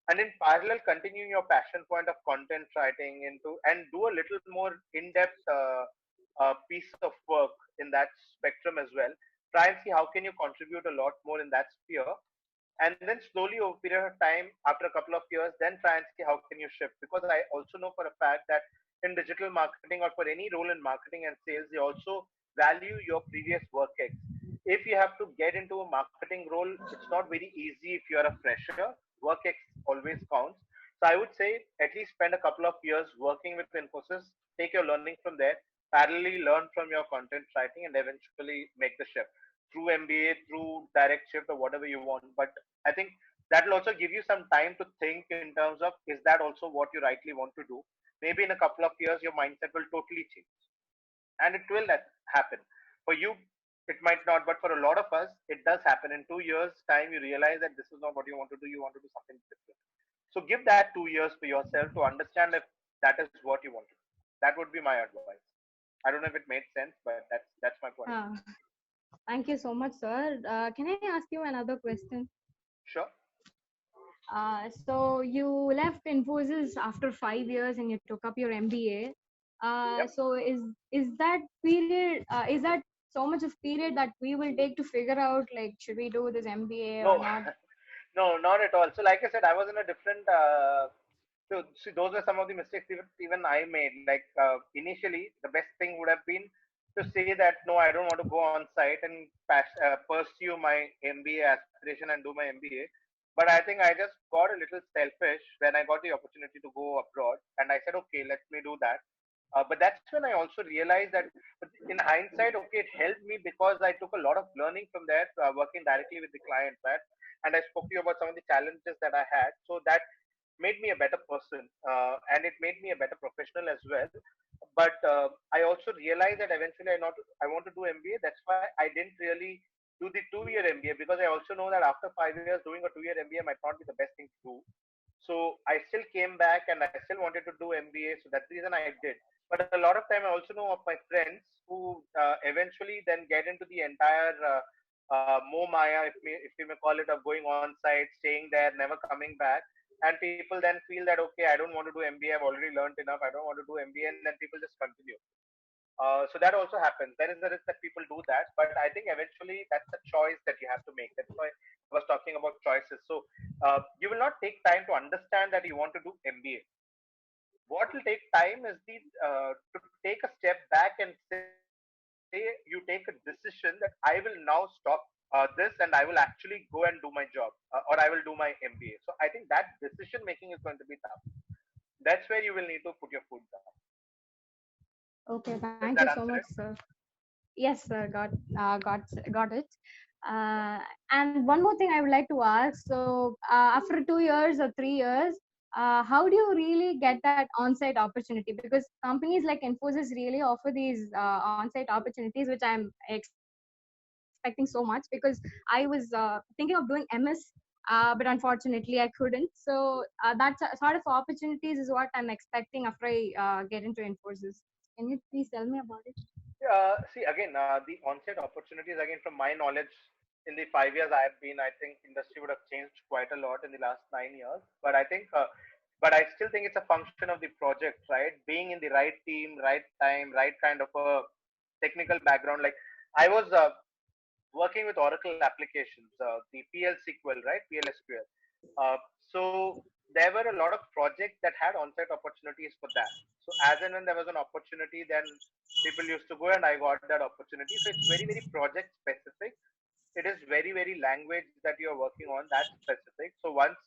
And in parallel, continue your passion point of content writing into and do a little more in-depth piece of work in that spectrum as well. Try and see how can you contribute a lot more in that sphere, and then slowly over a period of time, after a couple of years, then try and see how can you shift. Because I also know for a fact that in digital marketing or for any role in marketing and sales, they also value your previous work ex. If you have to get into a marketing role, it's not very easy if you're a fresher. Work ex always counts. So I would say at least spend a couple of years working with Infosys, take your learning from there, parallelly learn from your content writing, and eventually make the shift through MBA, through direct shift, or whatever you want. But I think that will also give you some time to think in terms of, is that also what you rightly want to do? Maybe in a couple of years, your mindset will totally change, and it will happen. For you, it might not, but for a lot of us, it does happen. In 2 years' time, you realize that this is not what you want to do. You want to do something different. So give that 2 years for yourself to understand if that is what you want to do. That would be my advice. I don't know if it made sense, but that's my point. Uh, Thank you so much, sir. Can I ask you another question? Sure. So you left Infosys after 5 years and you took up your MBA. Yep. So is that period? Is that so much of period that we will take to figure out, like, should we do this MBA No, or not? no, not at all. So, like I said, I was in a different. So, see, those were some of the mistakes even I made. Like initially, the best thing would have been to say that no, I don't want to go on site and pursue my MBA aspiration and do my MBA. But I think I just got a little selfish when I got the opportunity to go abroad, and I said, okay, let me do that. But that's when I also realized that in hindsight, okay, it helped me because I took a lot of learning from there, working directly with the client, right? And I spoke to you about some of the challenges that I had. So that made me a better person, and it made me a better professional as well. But I also realized that eventually I want to do MBA. That's why I didn't really do the 2 year MBA, because I also know that after 5 years doing a 2 year MBA might not be the best thing to do. So I still came back and I still wanted to do MBA. So that's the reason I did. But a lot of time I also know of my friends who eventually then get into the entire more Maya, if we may call it, of going on site, staying there, never coming back. And people then feel that, okay, I don't want to do MBA. I've already learned enough. I don't want to do MBA. And then people just continue. So that also happens. There is a risk that people do that, but I think eventually that's a choice that you have to make. That's why I was talking about choices. So you will not take time to understand that you want to do MBA. What will take time is the to take a step back and say you take a decision that I will now stop this and I will actually go and do my job, or I will do my MBA. So I think that decision making is going to be tough. That's where you will need to put your foot down. Okay, Does thank that you so answer much, it? sir. Yes, sir. Got it. Uh, and one more thing I would like to ask. So, after 2 years or 3 years, how do you really get that on-site opportunity? Because companies like Infosys really offer these on-site opportunities, which I'm expecting so much. Because I was thinking of doing MS, but unfortunately I couldn't. So that sort of opportunities is what I'm expecting after I get into Infosys. Can you please tell me about it? See, again, the onset opportunities, again, from my knowledge, in the 5 years I have been, I think industry would have changed quite a lot in the last 9 years. But I think, but I still think it's a function of the project, right? Being in the right team, right time, right kind of a technical background. Like I was working with Oracle applications, the PL SQL, right? PLSQL. So there were a lot of projects that had on-site opportunities for that. So as and when there was an opportunity, then people used to go and I got that opportunity. So it's very, very project specific. It is very, very language that you're working on, that's specific. So once,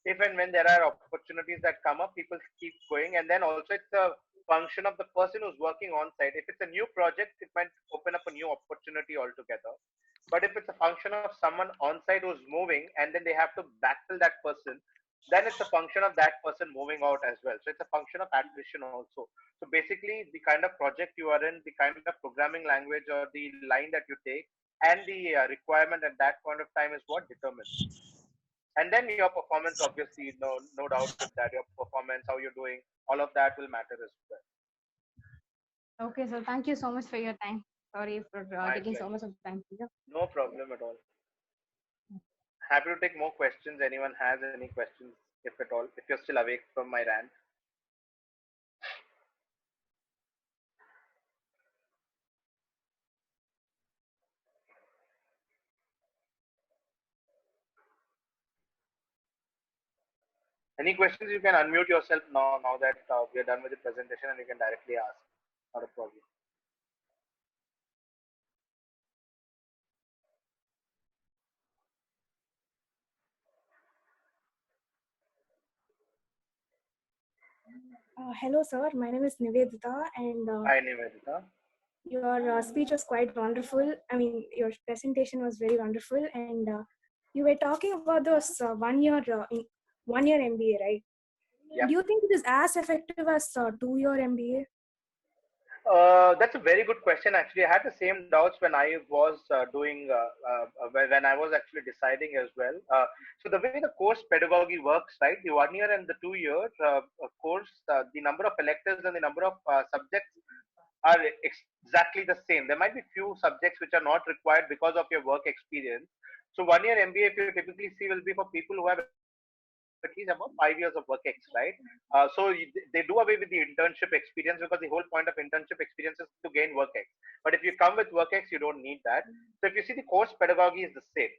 if and when there are opportunities that come up, people keep going. And then also it's a function of the person who's working on site. If it's a new project, it might open up a new opportunity altogether. But if it's a function of someone on site who's moving and then they have to backfill that person, then it's a function of that person moving out as well. So it's a function of attrition also. So basically, the kind of project you are in, the kind of programming language or the line that you take, and the requirement at that point of time is what determines. And then your performance, obviously, no doubt with that, your performance, how you're doing, all of that will matter as well. Okay, so thank you so much for your time. Sorry for My taking so pleasure. much of time for you. No problem at all. Happy to take more questions. Anyone has any questions, if at all, if you're still awake from my rant. Any questions? You can unmute yourself now. Now that we are done with the presentation, and you can directly ask. Not a problem. Hello, sir. My name is Nivedita, and Hi, Nivedita. your speech was quite wonderful. I mean, your presentation was very wonderful, and you were talking about those 1 year MBA, right? Yeah. Do you think it is as effective as 2 year MBA? That's a very good question. Actually, I had the same doubts when I was when I was actually deciding as well. So the way the course pedagogy works, right? The 1 year and the 2 year course, the number of electives and the number of subjects are exactly the same. There might be few subjects which are not required because of your work experience. So 1 year MBA, if you typically see, will be for people who have at least about 5 years of work ex, right? They do away with the internship experience because the whole point of internship experience is to gain work ex. But if you come with work ex, you don't need that. So if you see, the course pedagogy is the same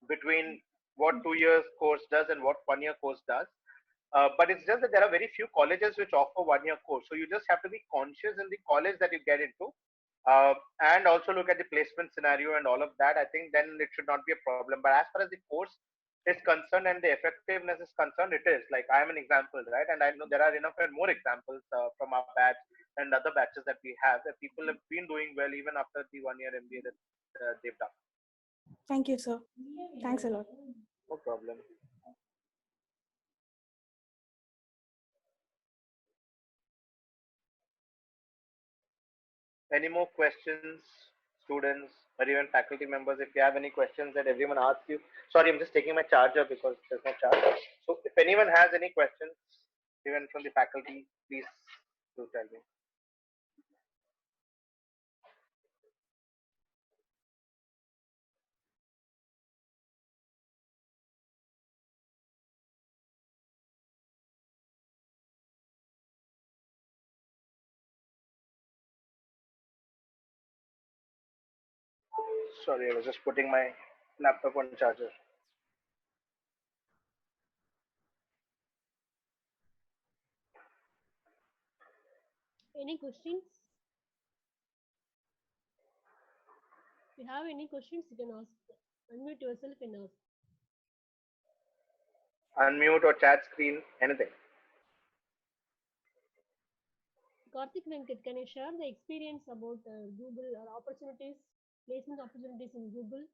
between what 2 years course does and what 1 year course does. But it's just that there are very few colleges which offer 1 year course. So you just have to be conscious in the college that you get into, and also look at the placement scenario and all of that. I think then it should not be a problem. But as far as the course is concerned and the effectiveness is concerned, it is like I am an example, right? And I know there are enough and more examples from our batch and other batches that we have that people have been doing well even after the 1 year MBA that they've done. Thank you, sir. Thanks a lot. No problem. Any more questions, students, or even faculty members? If you have any questions that everyone asks you, sorry, I'm just taking my charger because there's no charger. So if anyone has any questions, even from the faculty, please do tell me. Sorry, I was just putting my laptop on charger. Any questions? If you have any questions, you can ask. Unmute yourself and ask. Unmute or chat screen, anything. Karthik Venkat, can you share the experience about Google or opportunities, placement opportunities in Google?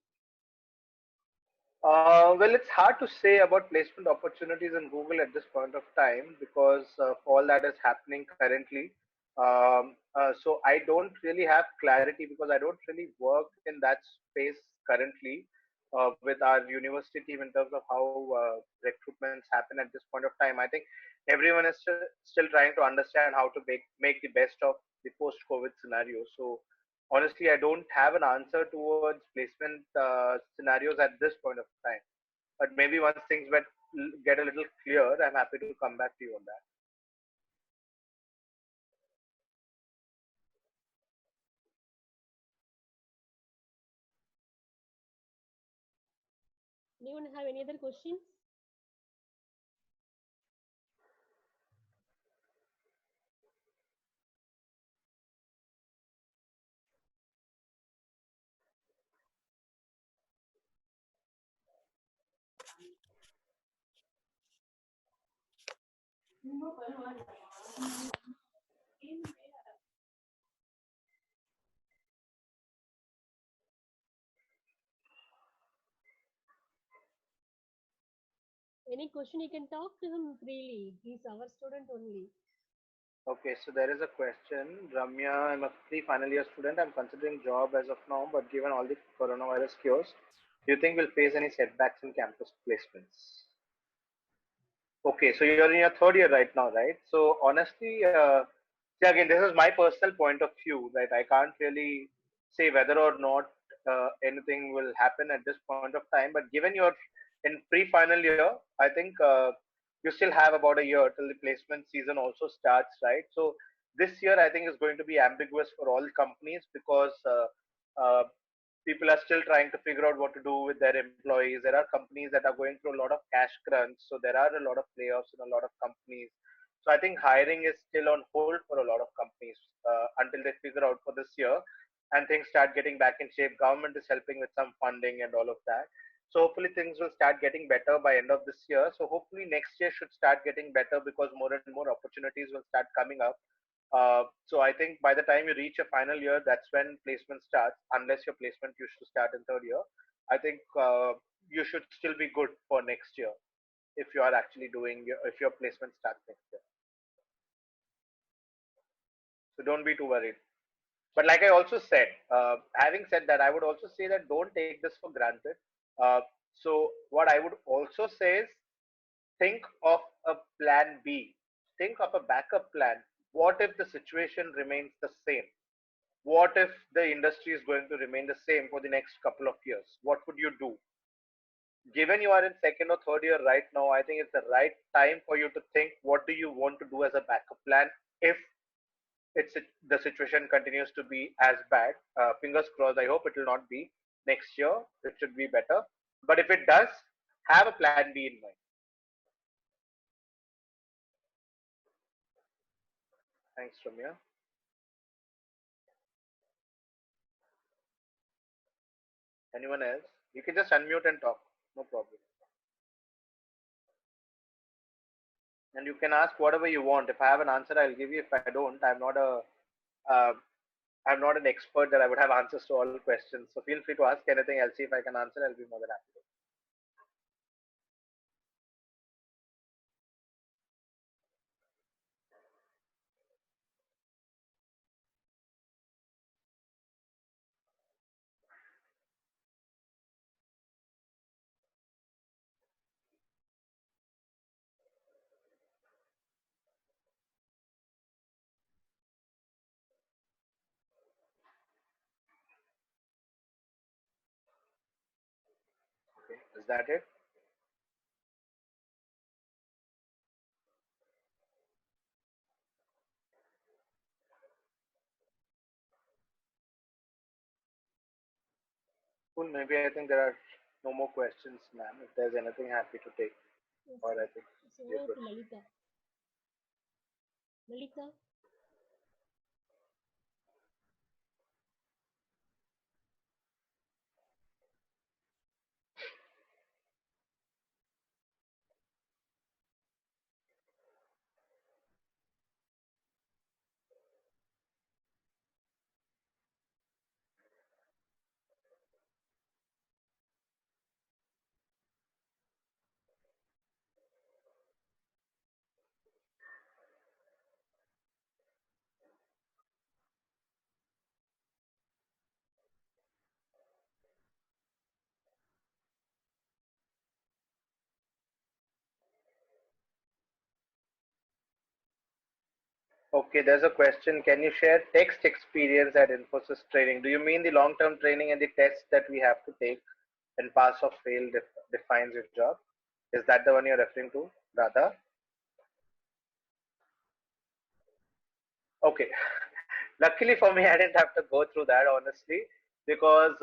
Well, it's hard to say about placement opportunities in Google at this point of time because of all that is happening currently. So I don't really have clarity because I don't really work in that space currently with our university team in terms of how recruitments happen at this point of time. I think everyone is still trying to understand how to make the best of the post-COVID scenario. So honestly, I don't have an answer towards placement scenarios at this point of time. But maybe once things get a little clear, I'm happy to come back to you on that. Anyone have any other questions? Any question, you can talk to him freely. He's our student only. Okay, so there is a question. Ramya, I'm a pre-final year student. I'm considering job as of now, but given all the coronavirus cures, do you think we'll face any setbacks in campus placements? Okay, so you're in your third year right now, right? So honestly, see again, this is my personal point of view, right? I can't really say whether or not anything will happen at this point of time. But given you're in pre-final year, I think you still have about a year till the placement season also starts, right? So this year, I think is going to be ambiguous for all companies because people are still trying to figure out what to do with their employees. There are companies that are going through a lot of cash crunch, so there are a lot of layoffs in a lot of companies. So I think hiring is still on hold for a lot of companies until they figure out for this year and things start getting back in shape. Government is helping with some funding and all of that. So hopefully things will start getting better by end of this year. So hopefully next year should start getting better because more and more opportunities will start coming up. So I think by the time you reach your final year, that's when placement starts. Unless your placement used to start in third year, I think you should still be good for next year if you are actually if your placement starts next year. So don't be too worried. But like I also said, having said that, I would also say that don't take this for granted. So what I would also say is think of a plan B. Think of a backup plan. What if the situation remains the same? What if the industry is going to remain the same for the next couple of years? What would you do? Given you are in second or third year right now, I think it's the right time for you to think what do you want to do as a backup plan if it's the situation continues to be as bad. Fingers crossed. I hope it will not be next year. It should be better. But if it does, have a plan B in mind. Thanks, Ramya. Anyone else? You can just unmute and talk. No problem. And you can ask whatever you want. If I have an answer, I'll give you. If I don't, uh, I'm not an expert that I would have answers to all questions. So feel free to ask anything. I'll see if I can answer. I'll be more than happy to. Okay. Is that it? Cool. Maybe I think there are no more questions, ma'am. If there's anything, happy to take. Yes, Or sir. I think So you're over good. to Lalita. Lalita, Okay, there's a question. Can you share text experience at Infosys training? Do you mean the long-term training and the tests that we have to take and pass or fail defines your job? Is that the one you're referring to, Radha? Okay. Luckily for me, I didn't have to go through that honestly, because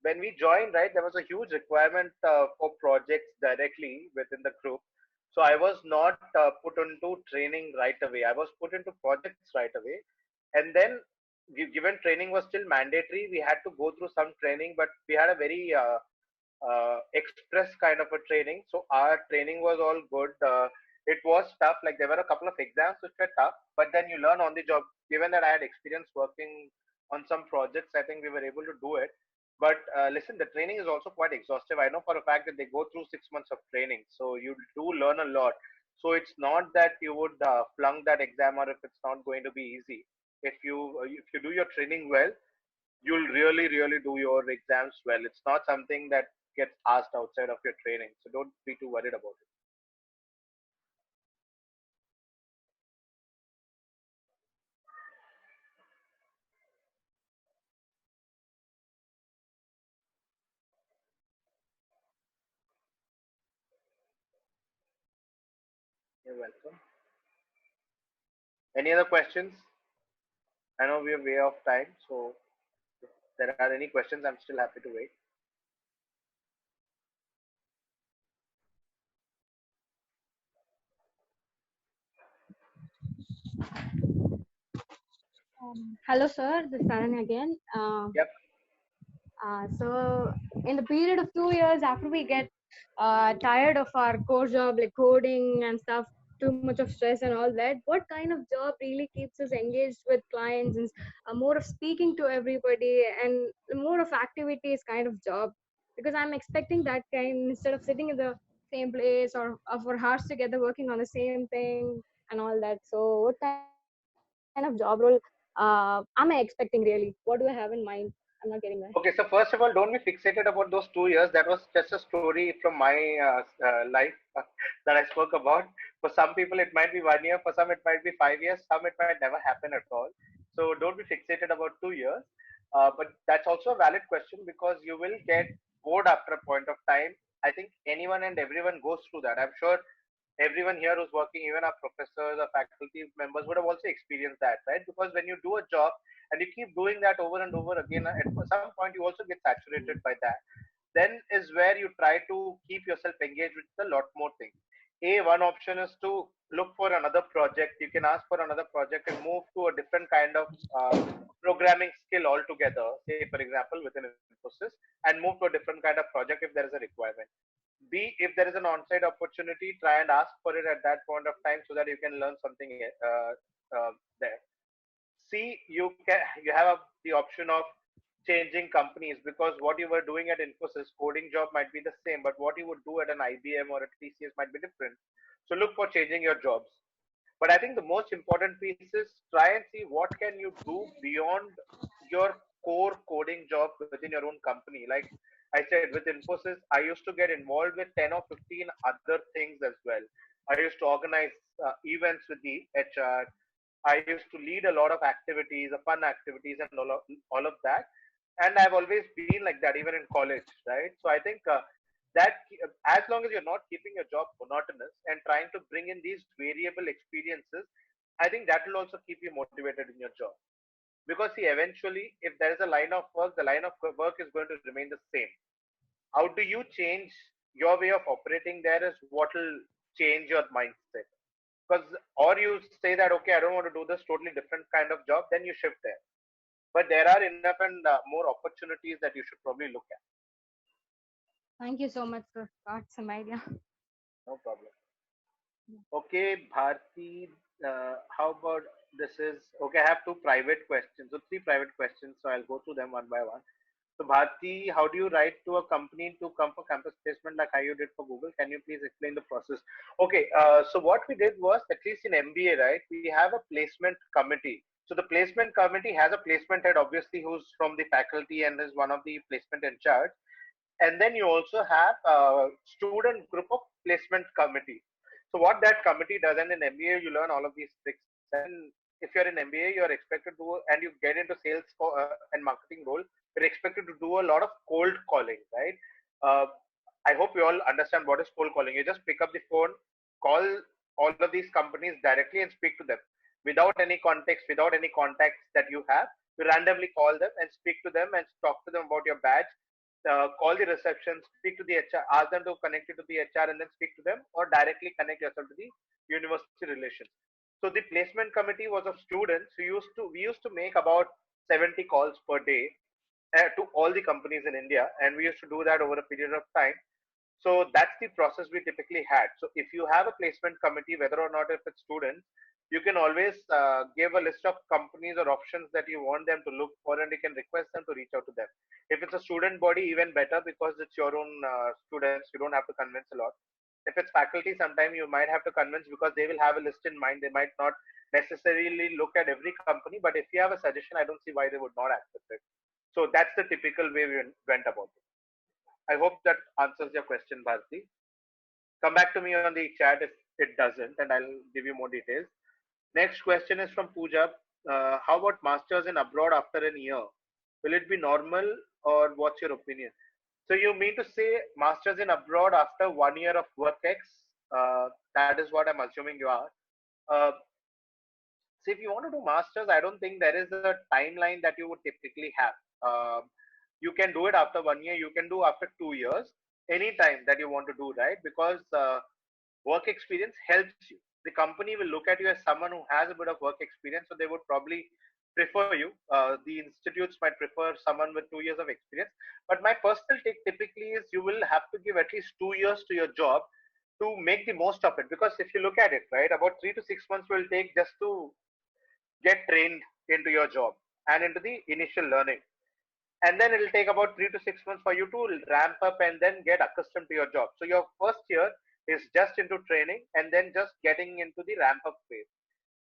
when we joined, right, there was a huge requirement for projects directly within the group. So I was not put into training right away. I was put into projects right away, and then given training was still mandatory, we had to go through some training, but we had a very express kind of a training. So our training was all good. It was tough. Like there were a couple of exams which were tough, but then you learn on the job. Given that I had experience working on some projects, I think we were able to do it. But listen, the training is also quite exhaustive. I know for a fact that they go through 6 months of training, so you do learn a lot. So it's not that you would flunk that exam or if it's not going to be easy. If you do your training well, you'll really do your exams well. It's not something that gets asked outside of your training, so don't be too worried about it. You're welcome. Any other questions? I know we are way off time, so there are any questions, I'm still happy to wait. Hello, sir. This is Saran again. Yep. So, in the period of 2 years after we get tired of our core job, like coding and stuff, too much of stress and all that, what kind of job really keeps us engaged with clients and more of speaking to everybody and more of activities kind of job? Because I'm expecting that kind instead of sitting in the same place or for hours together working on the same thing and all that. So, what kind of job role am I expecting really? What do I have in mind? I'm not getting that. Okay, so first of all, don't be fixated about those 2 years. That was just a story from my life that I spoke about. For some people, it might be 1 year. For some, it might be 5 years. Some, it might never happen at all. So don't be fixated about 2 years. But that's also a valid question because you will get bored after a point of time. I think anyone and everyone goes through that. I'm sure everyone here who's working, even our professors or faculty members, would have also experienced that, right? Because when you do a job and you keep doing that over and over again, at some point you also get saturated by that. Then is where you try to keep yourself engaged with a lot more things. One option is to look for another project. You can ask for another project and move to a different kind of programming skill altogether, say, for example, within Infosys, and move to a different kind of project if there is a requirement. B, if there is an on-site opportunity, try and ask for it at that point of time so that you can learn something there. C, you have the option of changing companies because what you were doing at Infosys coding job might be the same, but what you would do at an IBM or a TCS might be different. So look for changing your jobs. But I think the most important piece is try and see what can you do beyond your core coding job within your own company. Like I said, with Infosys, I used to get involved with 10 or 15 other things as well. I used to organize events with the HR. I used to lead a lot of activities, fun activities, and all of that. And I've always been like that, even in college, right? So I think that as long as you're not keeping your job monotonous and trying to bring in these variable experiences, I think that will also keep you motivated in your job. Because see, eventually, if there is a line of work, the line of work is going to remain the same. How do you change your way of operating there is what will change your mindset. Because or you say that okay, I don't want to do this totally different kind of job, then you shift there. But there are enough and more opportunities that you should probably look at. Thank you so much, sir. Got some idea. No problem. Okay, Bharti, how about this is okay? I have two private questions, so three private questions. So I'll go through them one by one. So Bharti, how do you write to a company to come for campus placement like how you did for Google? Can you please explain the process? Okay, so what we did was, at least in MBA, right, we have a placement committee. So the placement committee has a placement head, obviously, who's from the faculty and is one of the placement in charge. And then you also have a student group of placement committee. So what that committee does, and in MBA you learn all of these tricks. And if you're in MBA, you're expected to, and you get into sales and marketing role, you're expected to do a lot of cold calling, right? Uh, I hope you all understand what is cold calling. You just pick up the phone, call all of these companies directly, and speak to them without any context, without any contacts that you have. You randomly call them and speak to them and talk to them about your badge, call the reception, speak to the HR, ask them to connect you to the HR and then speak to them, or directly connect yourself to the university relations. So the placement committee was of students who we used to make about 70 calls per day to all the companies in India, and we used to do that over a period of time. So that's the process we typically had. So if you have a placement committee, whether or not if it's students, you can always give a list of companies or options that you want them to look for, and you can request them to reach out to them. If it's a student body, even better because it's your own students. You don't have to convince a lot. If it's faculty, sometimes you might have to convince because they will have a list in mind. They might not necessarily look at every company, but if you have a suggestion, I don't see why they would not accept it. So that's the typical way we went about it. I hope that answers your question, Bharti. Come back to me on the chat if it doesn't, and I'll give you more details. Next question is from Pooja. How about masters in abroad after a year? Will it be normal, or what's your opinion? So you mean to say masters in abroad after 1 year of work X? That is what I'm assuming you are. Uh, so if you want to do masters, I don't think there is a timeline that you would typically have. You can do it after 1 year. You can do after 2 years, anytime that you want to do, right? Because work experience helps you. The company will look at you as someone who has a bit of work experience, so they would probably prefer you. The institutes might prefer someone with 2 years of experience. But my personal take typically is you will have to give at least 2 years to your job to make the most of it. Because if you look at it, right, about 3 to 6 months will take just to get trained into your job and into the initial learning. And then it'll take about 3 to 6 months for you to ramp up and then get accustomed to your job. So your first year is just into training and then just getting into the ramp up phase.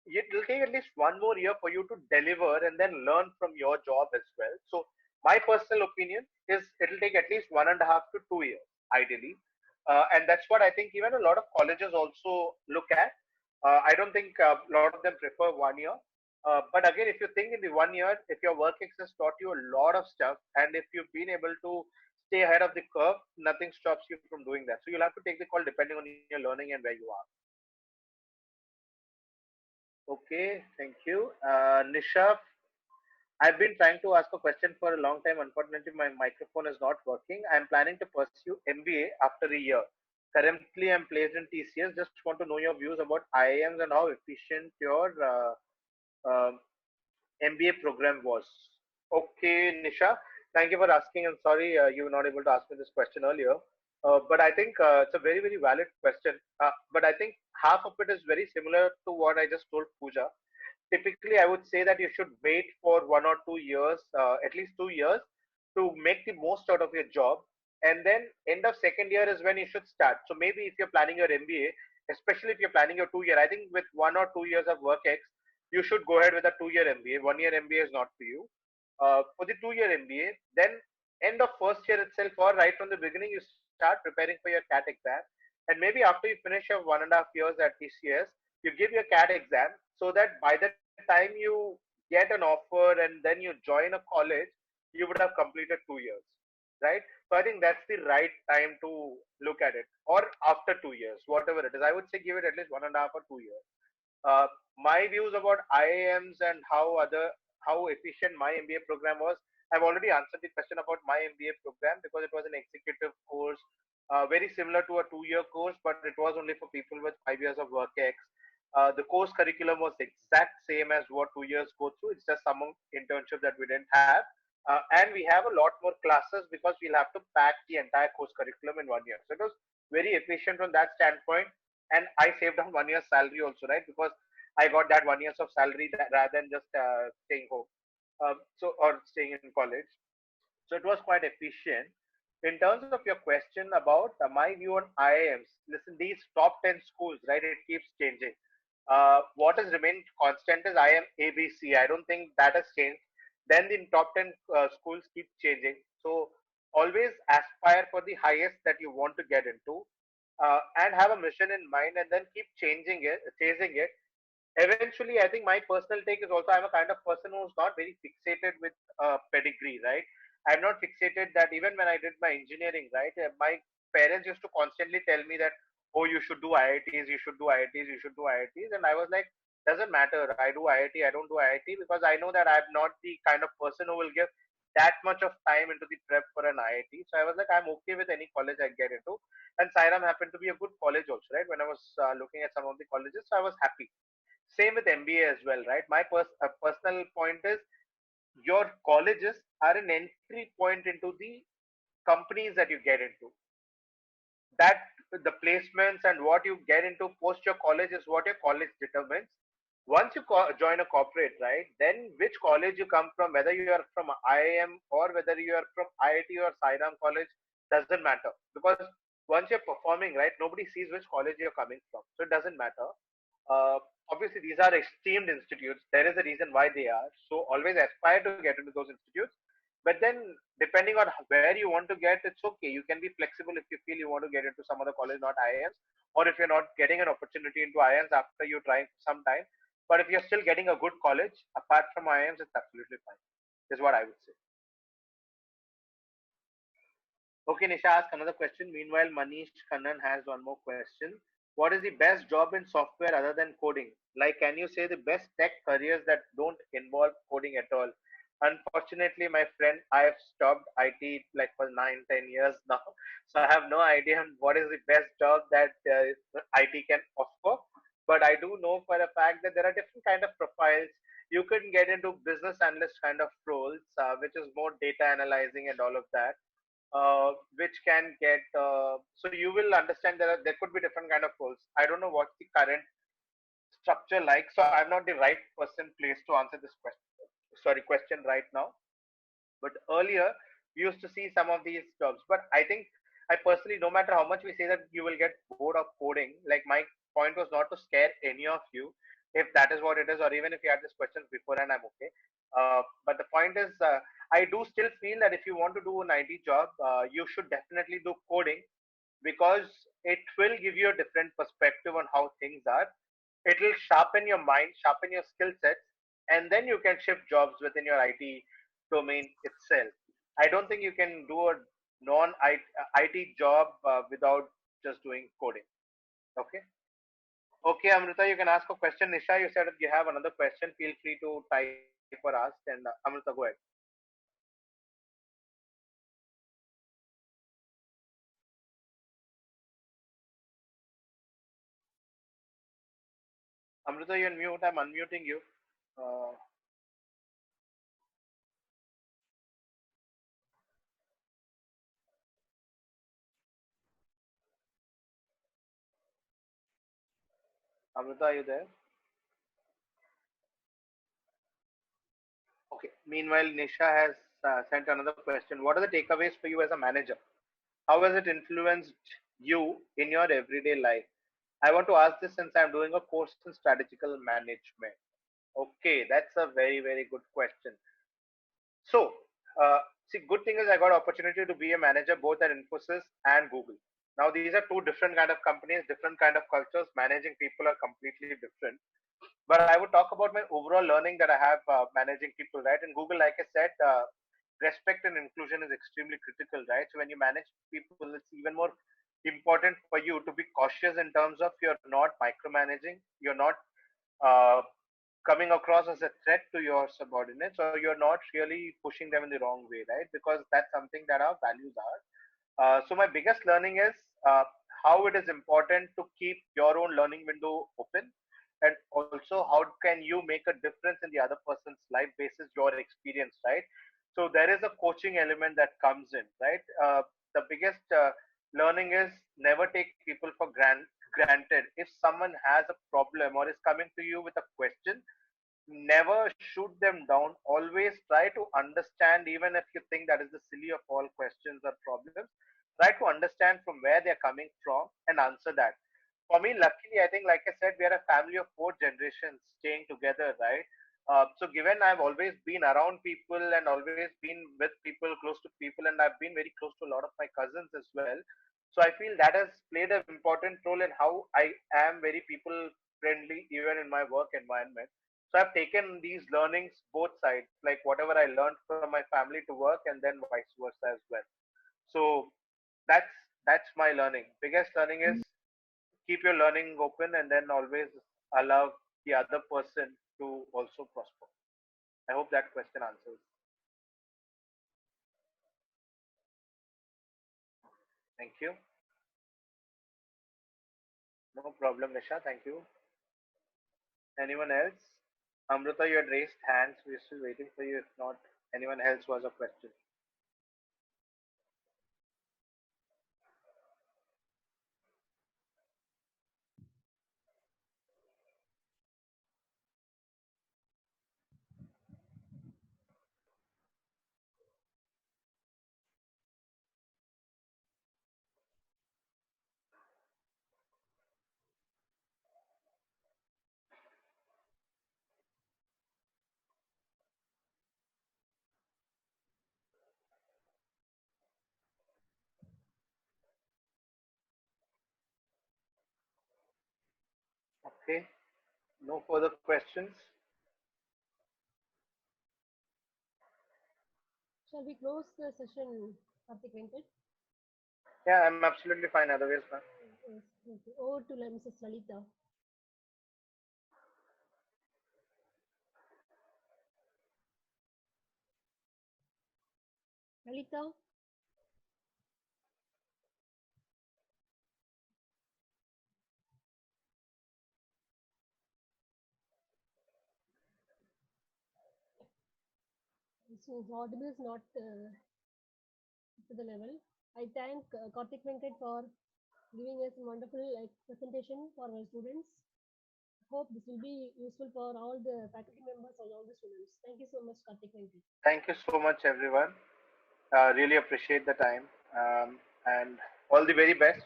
It will take at least one more year for you to deliver and then learn from your job as well. So my personal opinion is it'll take at least 1.5 to 2 years, ideally. And that's what I think even a lot of colleges also look at. I don't think a lot of them prefer 1 year. But again, if you think in the 1 year, if your work ex has taught you a lot of stuff, and if you've been able to stay ahead of the curve, nothing stops you from doing that. So you'll have to take the call depending on your learning and where you are. Okay, thank you. Nisha, I've been trying to ask a question for a long time. Unfortunately, my microphone is not working. I'm planning to pursue MBA after a year. Currently, I'm placed in TCS. Just want to know your views about IIMs and how efficient your MBA program was. Okay, Nisha, thank you for asking. I'm sorry you were not able to ask me this question earlier. But I think it's a very, very valid question. But I think half of it is very similar to what I just told Pooja. Typically, I would say that you should wait for 1 or 2 years, at least 2 years, to make the most out of your job. And then end of second year is when you should start. So maybe if you're planning your MBA, especially if you're planning your 2 year, I think with 1 or 2 years of work ex, you should go ahead with a 2 year MBA. 1 year MBA is not for you. For the 2 year MBA, then end of first year itself or right from the beginning, you start preparing for your CAT exam. And maybe after you finish your 1.5 years at TCS, you give your CAT exam so that by the time you get an offer and then you join a college, you would have completed 2 years, right? So I think that's the right time to look at it, or after 2 years, whatever it is. I would say give it at least 1.5 or 2 years. Uh, my views about IIMs and how efficient my MBA program was. I've already answered the question about my MBA program because it was an executive course, very similar to a 2 year course, but it was only for people with 5 years of work ex. The course curriculum was exact same as what 2 years go through. It's just some internship that we didn't have. And we have a lot more classes because we'll have to pack the entire course curriculum in 1 year. So it was very efficient from that standpoint. And I saved on 1 year's salary also, right? Because I got that 1 years of salary rather than just staying home, or staying in college. So it was quite efficient. In terms of your question about my view on IIMs, listen, these top 10 schools, right? It keeps changing. What has remained constant is IIM ABC. I don't think that has changed. Then the top 10 schools keep changing. So always aspire for the highest that you want to get into, and have a mission in mind, and then keep chasing it. Eventually, I think my personal take is also I'm a kind of person who's not very fixated with pedigree, right? I'm not fixated that even when I did my engineering, right, my parents used to constantly tell me that, oh, you should do IITs, you should do IITs, you should do IITs. And I was like, doesn't matter. I do IIT, I don't do IIT because I know that I'm not the kind of person who will give that much of time into the prep for an IIT. So I was like, I'm okay with any college I get into. And Sairam happened to be a good college also, right? When I was looking at some of the colleges, so I was happy. Same with MBA as well, right? My personal point is your colleges are an entry point into the companies that you get into. That the placements and what you get into post your college is what your college determines. Once you join a corporate, right, then which college you come from, whether you are from IIM or whether you are from IIT or Sairam College, doesn't matter because once you're performing, right, nobody sees which college you're coming from, so it doesn't matter. Obviously, these are esteemed institutes. There is a reason why they are. So always aspire to get into those institutes. But then, depending on where you want to get, it's okay. You can be flexible if you feel you want to get into some other college, not IIMs, or if you're not getting an opportunity into IIMs after you try some time. But if you're still getting a good college apart from IIMs, it's absolutely fine. Is what I would say. Okay, Nisha, ask another question. Meanwhile, Manish Kannan has one more question. What is the best job in software other than coding? Like, can you say the best tech careers that don't involve coding at all? Unfortunately, my friend, I have stopped IT like for 9, 10 years now. So I have no idea what is the best job that IT can offer. But I do know for a fact that there are different kind of profiles. You can get into business analyst kind of roles, which is more data analyzing and all of that, which can get. So you will understand there could be different kind of roles. I don't know what's the current structure like, so I'm not the right person placed to answer this question. Sorry, question right now. But earlier, we used to see some of these jobs. But I think I personally, no matter how much we say that you will get bored of coding, like my point was not to scare any of you, if that is what it is, or even if you had this question before and I'm okay. But the point is, I do still feel that if you want to do an IT job, you should definitely do coding because it will give you a different perspective on how things are. It will sharpen your mind, sharpen your skill sets, and then you can shift jobs within your IT domain itself. I don't think you can do a non-IT job without just doing coding. Okay. Okay, Amrita, you can ask a question. Nisha, you said that you have another question. Feel free to type or ask. And Amrita, go ahead. Amrita, you're on mute. I'm unmuting you. Uh, Amrita, are you there? Okay. Meanwhile, Nisha has sent another question. What are the takeaways for you as a manager? How has it influenced you in your everyday life? I want to ask this since I'm doing a course in strategical management. Okay, that's a very, very good question. So, see, good thing is I got opportunity to be a manager both at Infosys and Google. Now, these are two different kind of companies, different kind of cultures. Managing people are completely different. But I would talk about my overall learning that I have managing people, right? In Google, like I said, respect and inclusion is extremely critical, right? So when you manage people, it's even more important for you to be cautious in terms of you're not micromanaging, you're not uh, coming across as a threat to your subordinates, or you're not really pushing them in the wrong way, right? Because that's something that our values are. So my biggest learning is how it is important to keep your own learning window open, and also how can you make a difference in the other person's life basis your experience, right? So there is a coaching element that comes in, right? The biggest learning is never take people for granted. If someone has a problem or is coming to you with a question, never shoot them down. Always try to understand, even if you think that is the silly of all questions or problems. Try to understand from where they're coming from and answer that. For me, luckily, I think, like I said, we are a family of 4 generations staying together, right? So, given I've always been around people and always been with people, close to people, and I've been very close to a lot of my cousins as well. So, I feel that has played an important role in how I am very people friendly, even in my work environment. So I've taken these learnings both sides, like whatever I learned from my family to work, and then vice versa as well. So that's that's my learning. Biggest learning is keep your learning open, and then always allow the other person to also prosper. I hope that question answers. Thank you. No problem, Nisha. Thank you. Anyone else? Amrita, you had raised hands. We're still waiting for you. If not, anyone else was a question. Okay. No further questions. Shall we close the session, Karthik Venkat? Yeah, I'm absolutely fine. Otherwise, ma'am. Yes. Okay. Over to Mrs. Lalita. Lalitha, so audible is not to the level. I thank Karthik Venkat for giving us a wonderful presentation for our students. Hope this will be useful for all the faculty members and all the students. Thank you so much, Karthik Venkat. Thank you so much, everyone. Really appreciate the time, and all the very best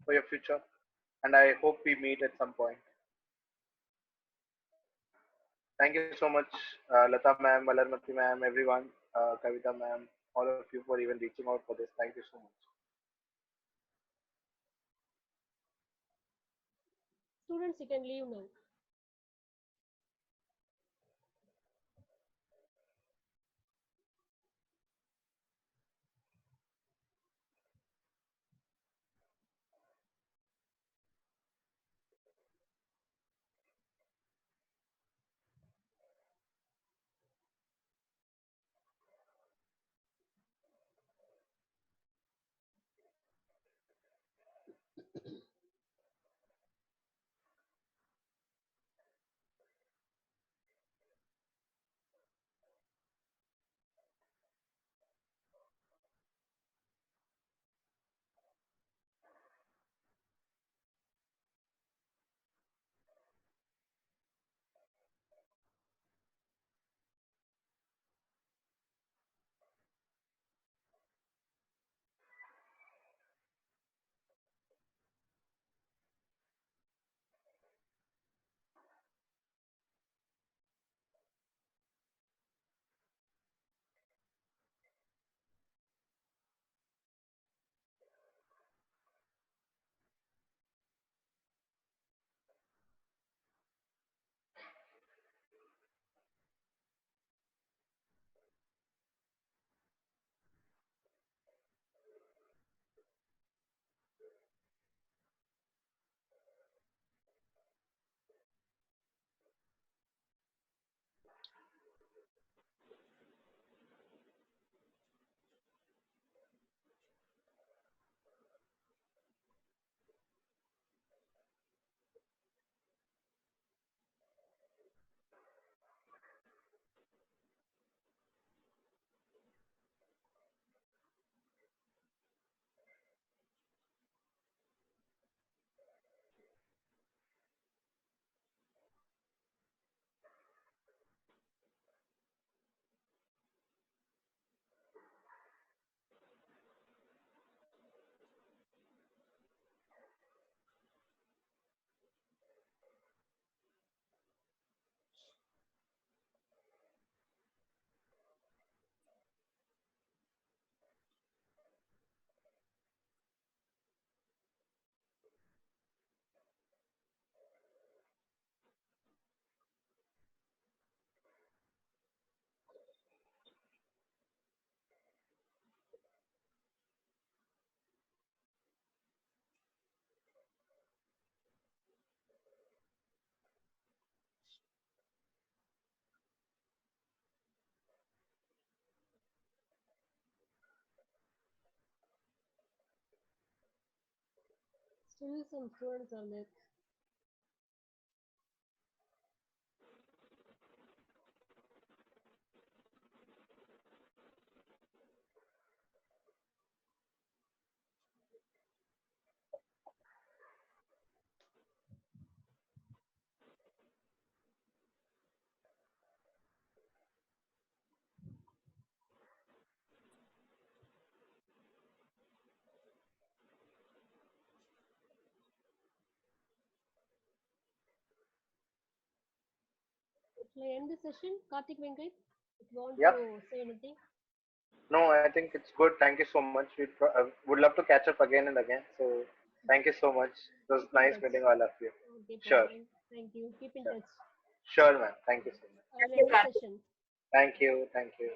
for your future. And I hope we meet at some point. Thank you so much, Lata ma'am, Valarmati ma'am, everyone, Kavita ma'am, all of you for even reaching out for this. Thank you so much. Students, you can leave now. Still some students are there. Shall I end the session, Karthik Venkat? If you want Yep. to say anything. No, I think it's good. Thank you so much. We would love to catch up again and again. So thank you so much. It was Keep in nice touch. meeting all of you. Okay, Sure. fine. Thank you. Keep in Sure. touch. Sure, ma'am. Thank you so much. I will Thank you, end the Karthik. session. Thank you. Thank you.